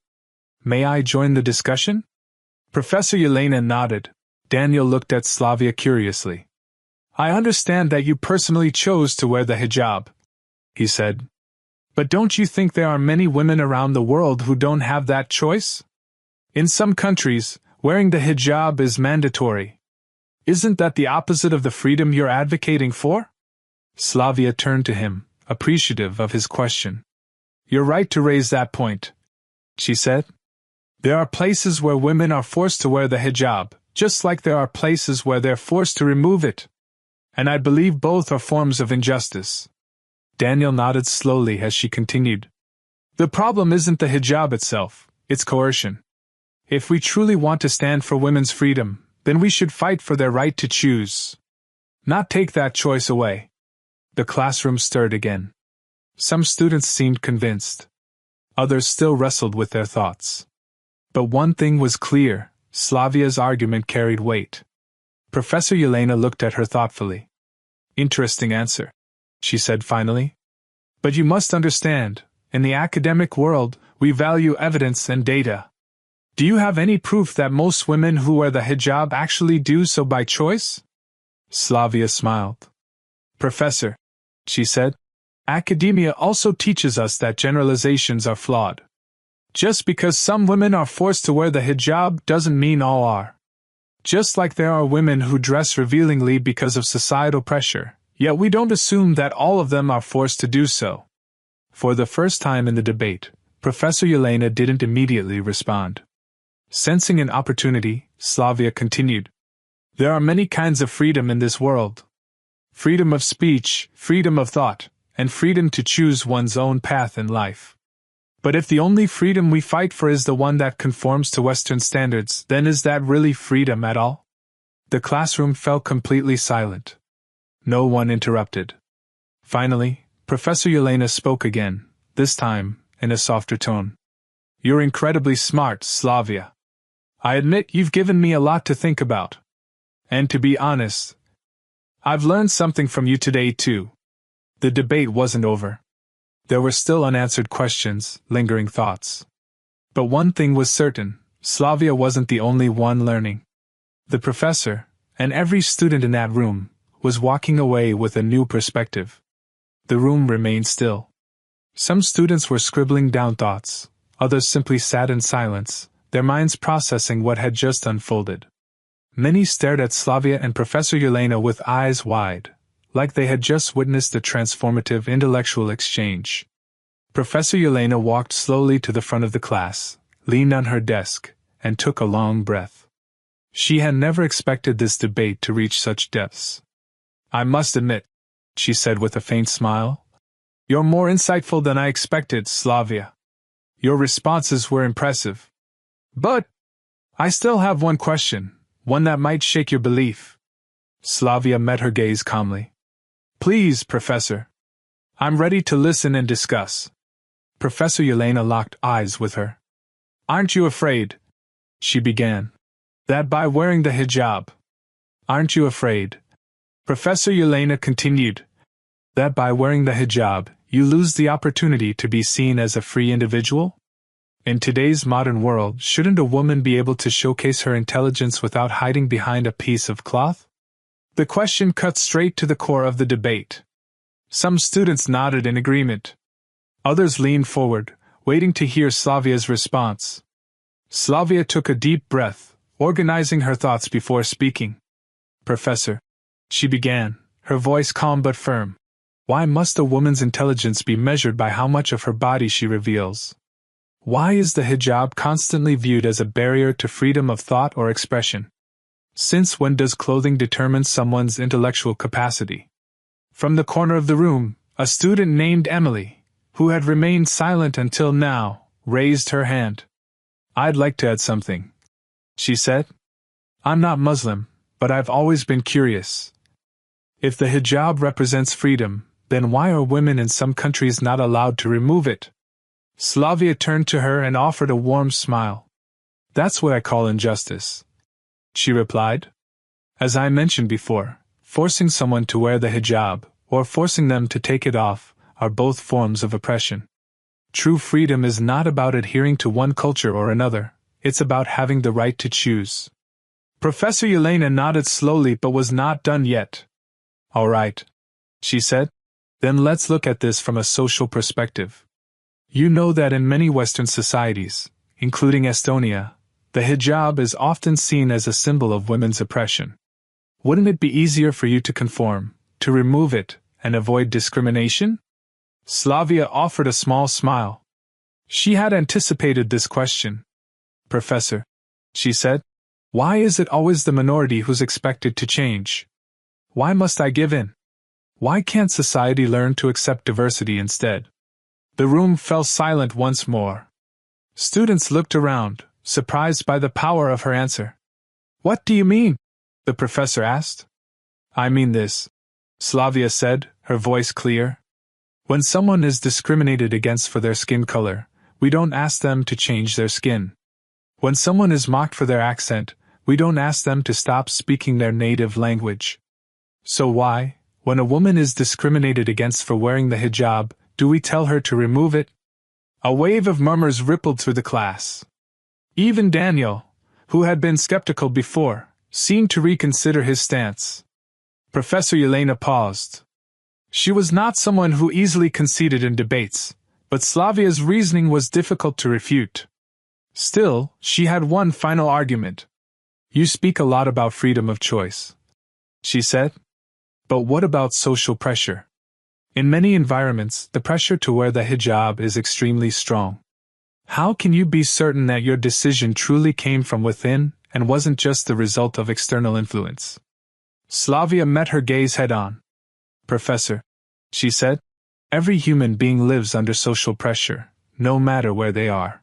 "May I join the discussion?" Professor Yelena nodded. Daniel looked at Slavia curiously. "I understand that you personally chose to wear the hijab," he said. "But don't you think there are many women around the world who don't have that choice? In some countries, wearing the hijab is mandatory. Isn't that the opposite of the freedom you're advocating for?" Slavia turned to him, appreciative of his question. "You're right to raise that point," she said. "There are places where women are forced to wear the hijab, just like there are places where they're forced to remove it. And I believe both are forms of injustice." Daniel nodded slowly as she continued. "The problem isn't the hijab itself, it's coercion. If we truly want to stand for women's freedom, then we should fight for their right to choose. Not take that choice away." The classroom stirred again. Some students seemed convinced. Others still wrestled with their thoughts. But one thing was clear, Slavia's argument carried weight. Professor Yelena looked at her thoughtfully. "Interesting answer," she said finally. "But you must understand, in the academic world, we value evidence and data. Do you have any proof that most women who wear the hijab actually do so by choice?" Slavia smiled. "Professor," she said, "academia also teaches us that generalizations are flawed. Just because some women are forced to wear the hijab doesn't mean all are. Just like there are women who dress revealingly because of societal pressure, yet we don't assume that all of them are forced to do so." For the first time in the debate, Professor Yelena didn't immediately respond. Sensing an opportunity, Slavia continued. "There are many kinds of freedom in this world. Freedom of speech, freedom of thought, and freedom to choose one's own path in life. But if the only freedom we fight for is the one that conforms to Western standards, then is that really freedom at all?" The classroom fell completely silent. No one interrupted. Finally, Professor Yelena spoke again, this time, in a softer tone. "You're incredibly smart, Slavia. I admit you've given me a lot to think about. And to be honest, I've learned something from you today too." The debate wasn't over. There were still unanswered questions, lingering thoughts. But one thing was certain, Slavia wasn't the only one learning. The professor, and every student in that room, was walking away with a new perspective. The room remained still. Some students were scribbling down thoughts, others simply sat in silence, their minds processing what had just unfolded. Many stared at Slavia and Professor Yelena with eyes wide, like they had just witnessed a transformative intellectual exchange. Professor Yelena walked slowly to the front of the class, leaned on her desk, and took a long breath. She had never expected this debate to reach such depths. "I must admit," she said with a faint smile, "you're more insightful than I expected, Slavia. Your responses were impressive. But I still have one question, one that might shake your belief." Slavia met her gaze calmly. "Please, Professor. I'm ready to listen and discuss." Professor Yelena locked eyes with her. "Aren't you afraid," she began, "that by wearing the hijab—" "Aren't you afraid," Professor Yelena continued, "that by wearing the hijab, you lose the opportunity to be seen as a free individual? In today's modern world, shouldn't a woman be able to showcase her intelligence without hiding behind a piece of cloth?" The question cut straight to the core of the debate. Some students nodded in agreement. Others leaned forward, waiting to hear Slavia's response. Slavia took a deep breath, organizing her thoughts before speaking. "Professor," she began, her voice calm but firm, Why must a woman's intelligence be measured by how much of her body she reveals? Why is the hijab constantly viewed as a barrier to freedom of thought or expression? Since when does clothing determine someone's intellectual capacity? From the corner of the room, a student named Emily, who had remained silent until now, raised her hand. "I'd like to add something," she said. "I'm not Muslim, but I've always been curious. If the hijab represents freedom, then why are women in some countries not allowed to remove it?" Slavia turned to her and offered a warm smile. "That's what I call injustice," she replied. "As I mentioned before, forcing someone to wear the hijab, or forcing them to take it off, are both forms of oppression. True freedom is not about adhering to one culture or another, it's about having the right to choose." Professor Yelena nodded slowly but was not done yet. "All right," she said. "Then let's look at this from a social perspective. You know that in many Western societies, including Estonia, the hijab is often seen as a symbol of women's oppression. Wouldn't it be easier for you to conform, to remove it, and avoid discrimination?" Slavia offered a small smile. She had anticipated this question. "Professor," she said, "why is it always the minority who's expected to change? Why must I give in? Why can't society learn to accept diversity instead?" The room fell silent once more. Students looked around, surprised by the power of her answer. "What do you mean?" the professor asked. "I mean this," Slavia said, her voice clear. "When someone is discriminated against for their skin color, we don't ask them to change their skin. When someone is mocked for their accent, we don't ask them to stop speaking their native language. So why, when a woman is discriminated against for wearing the hijab, do we tell her to remove it?" A wave of murmurs rippled through the class. Even Daniel, who had been skeptical before, seemed to reconsider his stance. Professor Yelena paused. She was not someone who easily conceded in debates, but Slavia's reasoning was difficult to refute. Still, she had one final argument. "You speak a lot about freedom of choice," she said. "But what about social pressure? In many environments, the pressure to wear the hijab is extremely strong. How can you be certain that your decision truly came from within and wasn't just the result of external influence?" Slavia met her gaze head-on. "Professor," she said, "every human being lives under social pressure, no matter where they are.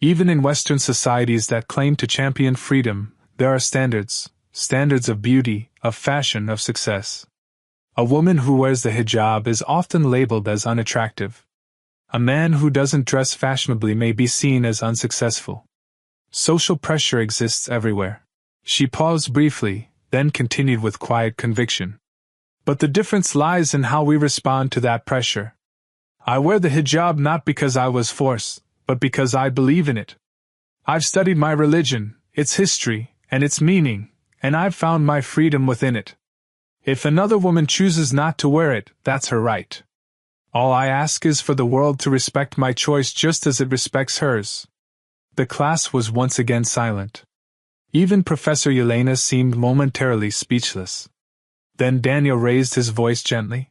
Even in Western societies that claim to champion freedom, there are standards of beauty, of fashion, of success. A woman who wears the hijab is often labeled as unattractive. A man who doesn't dress fashionably may be seen as unsuccessful. Social pressure exists everywhere." She paused briefly, then continued with quiet conviction. "But the difference lies in how we respond to that pressure. I wear the hijab not because I was forced, but because I believe in it. I've studied my religion, its history, and its meaning, and I've found my freedom within it. If another woman chooses not to wear it, that's her right. All I ask is for the world to respect my choice just as it respects hers." The class was once again silent. Even Professor Yelena seemed momentarily speechless. Then Daniel raised his voice gently.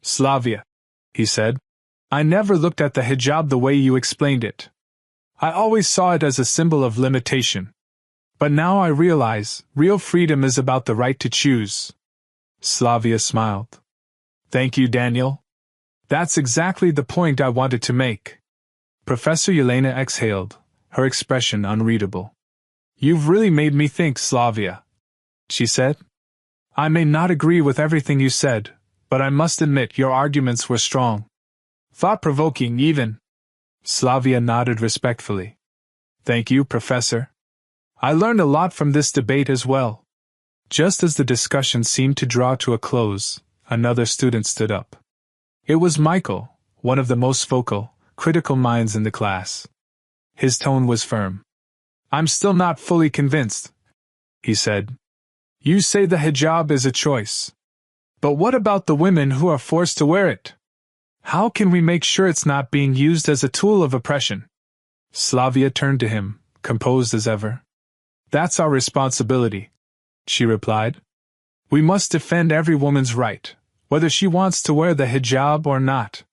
"Slavia," he said, "I never looked at the hijab the way you explained it. I always saw it as a symbol of limitation. But now I realize, real freedom is about the right to choose." Slavia smiled. "Thank you, Daniel. That's exactly the point I wanted to make." Professor Yelena exhaled, her expression unreadable. "You've really made me think, Slavia," she said. "I may not agree with everything you said, but I must admit your arguments were strong. Thought-provoking, even." Slavia nodded respectfully. "Thank you, Professor. I learned a lot from this debate as well." Just as the discussion seemed to draw to a close, another student stood up. It was Michael, one of the most vocal, critical minds in the class. His tone was firm. "I'm still not fully convinced," he said. "You say the hijab is a choice. But what about the women who are forced to wear it? How can we make sure it's not being used as a tool of oppression?" Slavia turned to him, composed as ever. "That's our responsibility," she replied. "We must defend every woman's right, whether she wants to wear the hijab or not.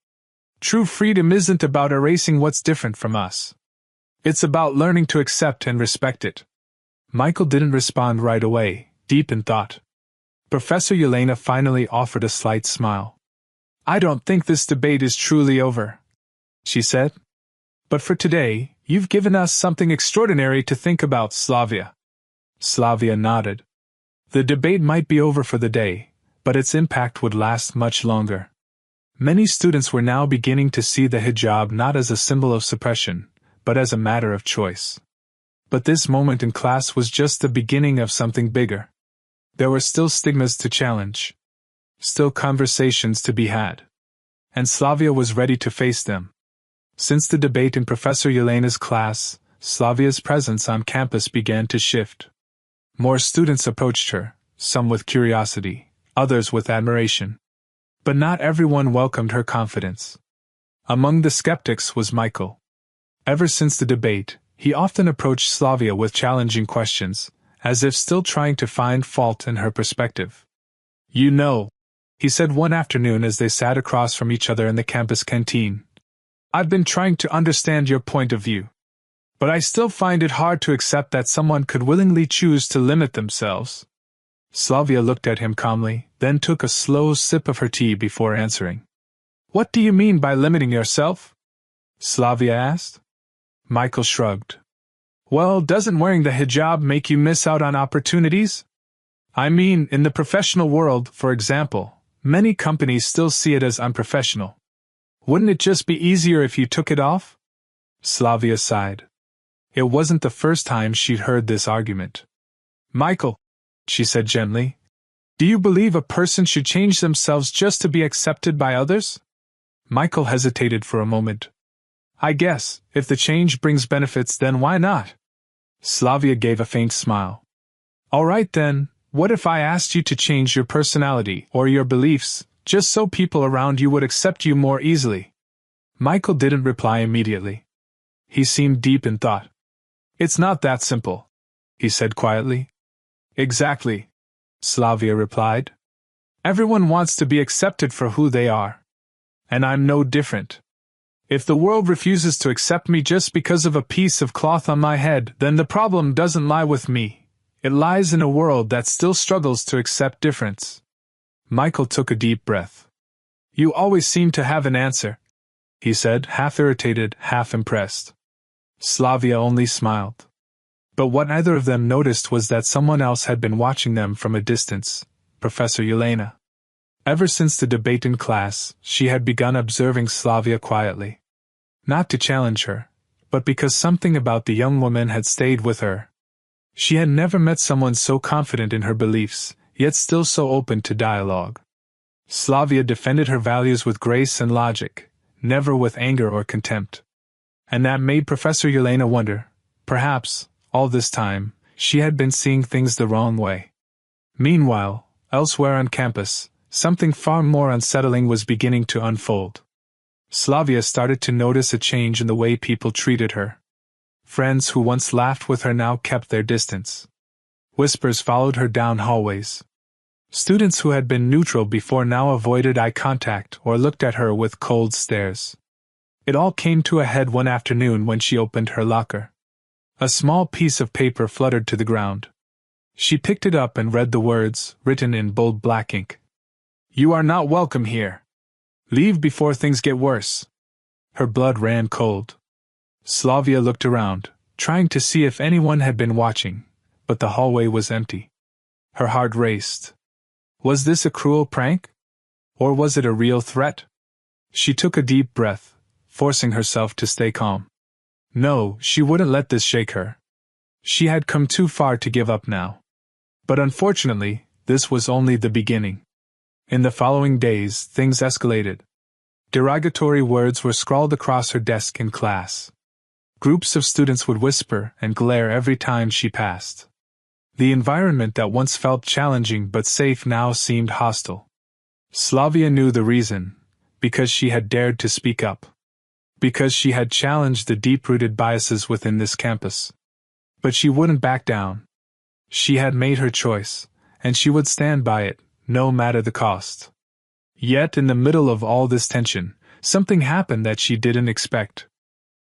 True freedom isn't about erasing what's different from us. It's about learning to accept and respect it. Michael didn't respond right away, deep in thought. Professor Yelena finally offered a slight smile. I don't think this debate is truly over, she said. But for today, you've given us something extraordinary to think about, Slavia. Slavia nodded. The debate might be over for the day, but its impact would last much longer. Many students were now beginning to see the hijab not as a symbol of suppression, but as a matter of choice. But this moment in class was just the beginning of something bigger. There were still stigmas to challenge. Still conversations to be had. And Slavia was ready to face them. Since the debate in Professor Yelena's class, Slavia's presence on campus began to shift. More students approached her, some with curiosity, others with admiration. But not everyone welcomed her confidence. Among the skeptics was Michael. Ever since the debate, he often approached Slavia with challenging questions, as if still trying to find fault in her perspective. You know, he said one afternoon as they sat across from each other in the campus canteen, I've been trying to understand your point of view. But I still find it hard to accept that someone could willingly choose to limit themselves. Slavia looked at him calmly, then took a slow sip of her tea before answering. What do you mean by limiting yourself? Slavia asked. Michael shrugged. Well, doesn't wearing the hijab make you miss out on opportunities? I mean, in the professional world, for example, many companies still see it as unprofessional. Wouldn't it just be easier if you took it off? Slavia sighed. It wasn't the first time she'd heard this argument. Michael, she said gently, do you believe a person should change themselves just to be accepted by others? Michael hesitated for a moment. I guess, if the change brings benefits, then why not? Slavia gave a faint smile. All right then, what if I asked you to change your personality or your beliefs, just so people around you would accept you more easily? Michael didn't reply immediately. He seemed deep in thought. It's not that simple, he said quietly. Exactly, Slavia replied. Everyone wants to be accepted for who they are. And I'm no different. If the world refuses to accept me just because of a piece of cloth on my head, then the problem doesn't lie with me. It lies in a world that still struggles to accept difference. Michael took a deep breath. You always seem to have an answer, he said, half irritated, half impressed. Slavia only smiled. But what neither of them noticed was that someone else had been watching them from a distance, Professor Yelena. Ever since the debate in class, she had begun observing Slavia quietly. Not to challenge her, but because something about the young woman had stayed with her. She had never met someone so confident in her beliefs, yet still so open to dialogue. Slavia defended her values with grace and logic, never with anger or contempt. And that made Professor Yelena wonder, perhaps, all this time, she had been seeing things the wrong way. Meanwhile, elsewhere on campus, something far more unsettling was beginning to unfold. Slavia started to notice a change in the way people treated her. Friends who once laughed with her now kept their distance. Whispers followed her down hallways. Students who had been neutral before now avoided eye contact or looked at her with cold stares. It all came to a head one afternoon when she opened her locker. A small piece of paper fluttered to the ground. She picked it up and read the words, written in bold black ink. You are not welcome here. Leave before things get worse. Her blood ran cold. Slavia looked around, trying to see if anyone had been watching, but the hallway was empty. Her heart raced. Was this a cruel prank? Or was it a real threat? She took a deep breath, forcing herself to stay calm. No, she wouldn't let this shake her. She had come too far to give up now. But unfortunately, this was only the beginning. In the following days, things escalated. Derogatory words were scrawled across her desk in class. Groups of students would whisper and glare every time she passed. The environment that once felt challenging but safe now seemed hostile. Slavia knew the reason, because she had dared to speak up. Because she had challenged the deep-rooted biases within this campus. But she wouldn't back down. She had made her choice, and she would stand by it, no matter the cost. Yet in the middle of all this tension, something happened that she didn't expect.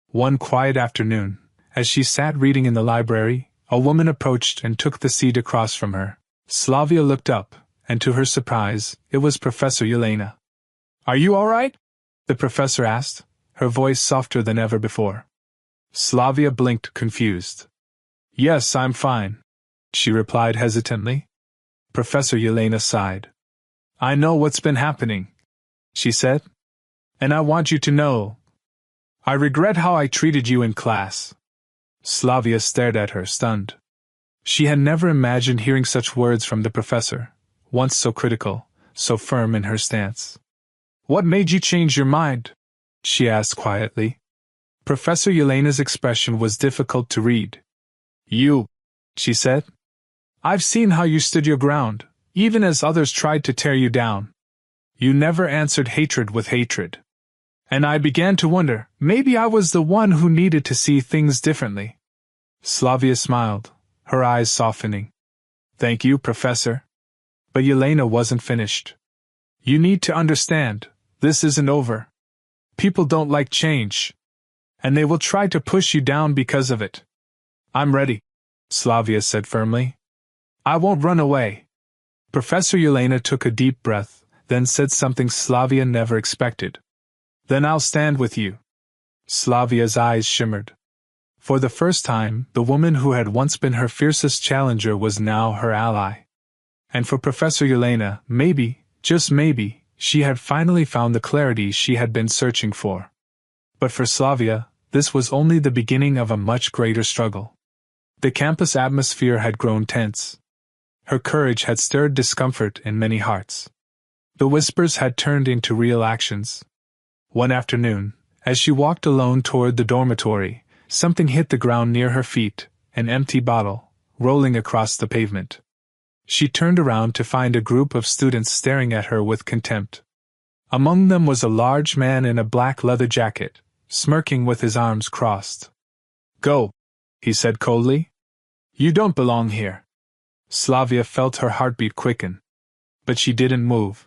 One quiet afternoon, as she sat reading in the library, a woman approached and took the seat across from her. Slavia looked up, and to her surprise, it was Professor Yelena. "Are you all right?" the professor asked, her voice softer than ever before. Slavia blinked, confused. "Yes, I'm fine," she replied hesitantly. Professor Yelena sighed. "I know what's been happening," she said. "And I want you to know. I regret how I treated you in class." Slavia stared at her, stunned. She had never imagined hearing such words from the professor, once so critical, so firm in her stance. "What made you change your mind?" she asked quietly. Professor Yelena's expression was difficult to read. "You," she said. "I've seen how you stood your ground, even as others tried to tear you down. You never answered hatred with hatred. And I began to wonder, maybe I was the one who needed to see things differently." Slavia smiled, her eyes softening. "Thank you, Professor." But Yelena wasn't finished. "You need to understand, this isn't over. People don't like change. And they will try to push you down because of it." "I'm ready," Slavia said firmly. "I won't run away." Professor Yelena took a deep breath, then said something Slavia never expected. "Then I'll stand with you." Slavia's eyes shimmered. For the first time, the woman who had once been her fiercest challenger was now her ally. And for Professor Yelena, maybe, just maybe, she had finally found the clarity she had been searching for. But for Slavia, this was only the beginning of a much greater struggle. The campus atmosphere had grown tense. Her courage had stirred discomfort in many hearts. The whispers had turned into real actions. One afternoon, as she walked alone toward the dormitory, something hit the ground near her feet, an empty bottle, rolling across the pavement. She turned around to find a group of students staring at her with contempt. Among them was a large man in a black leather jacket, smirking with his arms crossed. "Go," he said coldly. "You don't belong here." Slavia felt her heartbeat quicken. But she didn't move.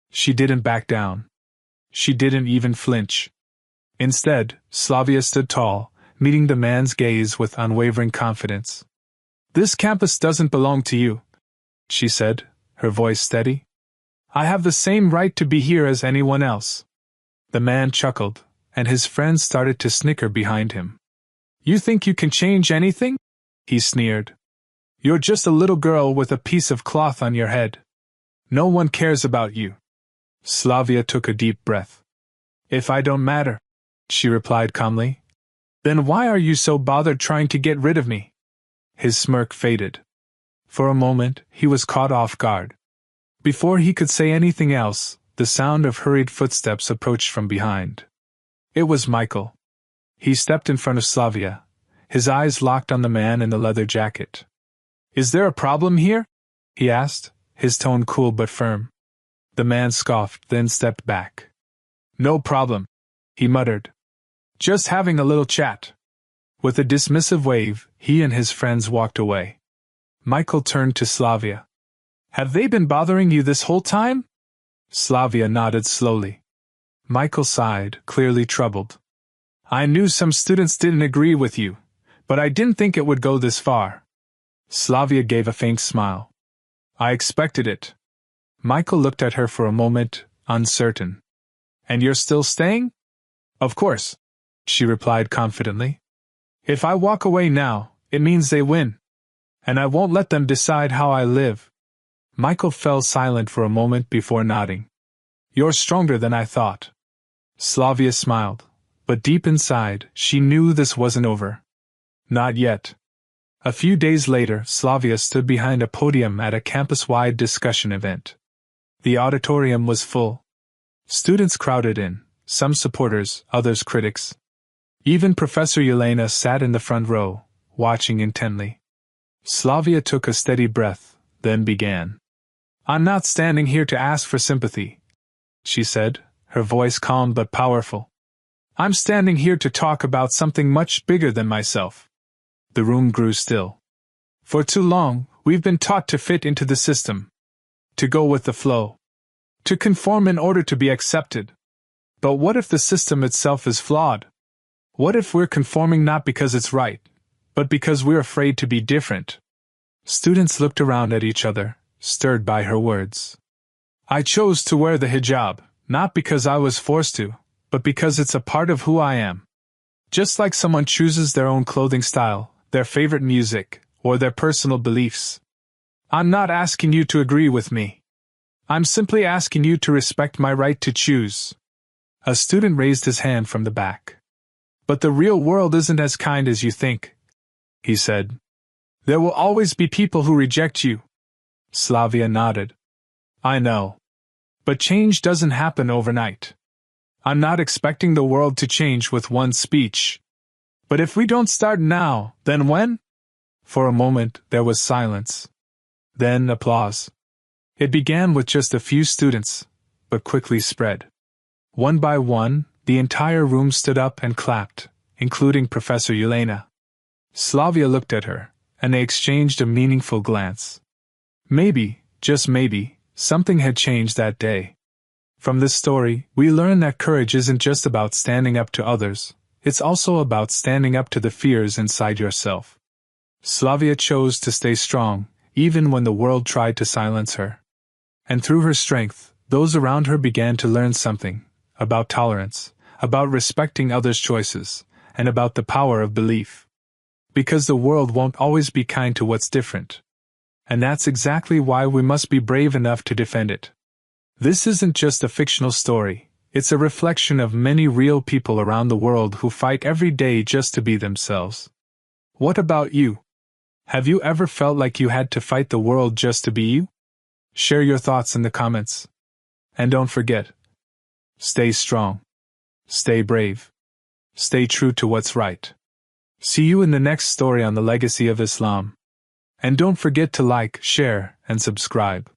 She didn't back down. She didn't even flinch. Instead, Slavia stood tall, meeting the man's gaze with unwavering confidence. "This campus doesn't belong to you," she said, her voice steady. "I have the same right to be here as anyone else." The man chuckled, and his friends started to snicker behind him. "You think you can change anything?" he sneered. "You're just a little girl with a piece of cloth on your head. No one cares about you." Slavia took a deep breath. "If I don't matter," she replied calmly, "then why are you so bothered trying to get rid of me?" His smirk faded. For a moment, he was caught off guard. Before he could say anything else, the sound of hurried footsteps approached from behind. It was Michael. He stepped in front of Slavia, his eyes locked on the man in the leather jacket. "Is there a problem here?" he asked, his tone cool but firm. The man scoffed, then stepped back. "No problem," he muttered. "Just having a little chat." With a dismissive wave, he and his friends walked away. Michael turned to Slavia. "Have they been bothering you this whole time?" Slavia nodded slowly. Michael sighed, clearly troubled. "I knew some students didn't agree with you, but I didn't think it would go this far." Slavia gave a faint smile. "I expected it." Michael looked at her for a moment, uncertain. "And you're still staying?" "Of course," she replied confidently. "If I walk away now, it means they win. And I won't let them decide how I live." Michael fell silent for a moment before nodding. "You're stronger than I thought." Slavia smiled, but deep inside, she knew this wasn't over. Not yet. A few days later, Slavia stood behind a podium at a campus-wide discussion event. The auditorium was full. Students crowded in, some supporters, others critics. Even Professor Yelena sat in the front row, watching intently. Slavia took a steady breath, then began. "I'm not standing here to ask for sympathy," she said, her voice calm but powerful. "I'm standing here to talk about something much bigger than myself." The room grew still. For too long, we've been taught to fit into the system. To go with the flow. To conform in order to be accepted. But what if the system itself is flawed? What if we're conforming not because it's right, but because we're afraid to be different? Students looked around at each other, stirred by her words. I chose to wear the hijab, not because I was forced to, but because it's a part of who I am. Just like someone chooses their own clothing style, their favorite music, or their personal beliefs. I'm not asking you to agree with me. I'm simply asking you to respect my right to choose. A student raised his hand from the back. But the real world isn't as kind as you think, he said. There will always be people who reject you. Slavia nodded. I know. But change doesn't happen overnight. I'm not expecting the world to change with one speech. But if we don't start now, then when? For a moment, there was silence. Then applause. It began with just a few students, but quickly spread. One by one, the entire room stood up and clapped, including Professor Yelena. Slavia looked at her, and they exchanged a meaningful glance. Maybe, just maybe, something had changed that day. From this story, we learn that courage isn't just about standing up to others, it's also about standing up to the fears inside yourself. Slavia chose to stay strong, even when the world tried to silence her. And through her strength, those around her began to learn something about tolerance, about respecting others' choices, and about the power of belief. Because the world won't always be kind to what's different. And that's exactly why we must be brave enough to defend it. This isn't just a fictional story, it's a reflection of many real people around the world who fight every day just to be themselves. What about you? Have you ever felt like you had to fight the world just to be you? Share your thoughts in the comments. And don't forget, stay strong. Stay brave. Stay true to what's right. See you in the next story on the legacy of Islam. And don't forget to like, share, and subscribe.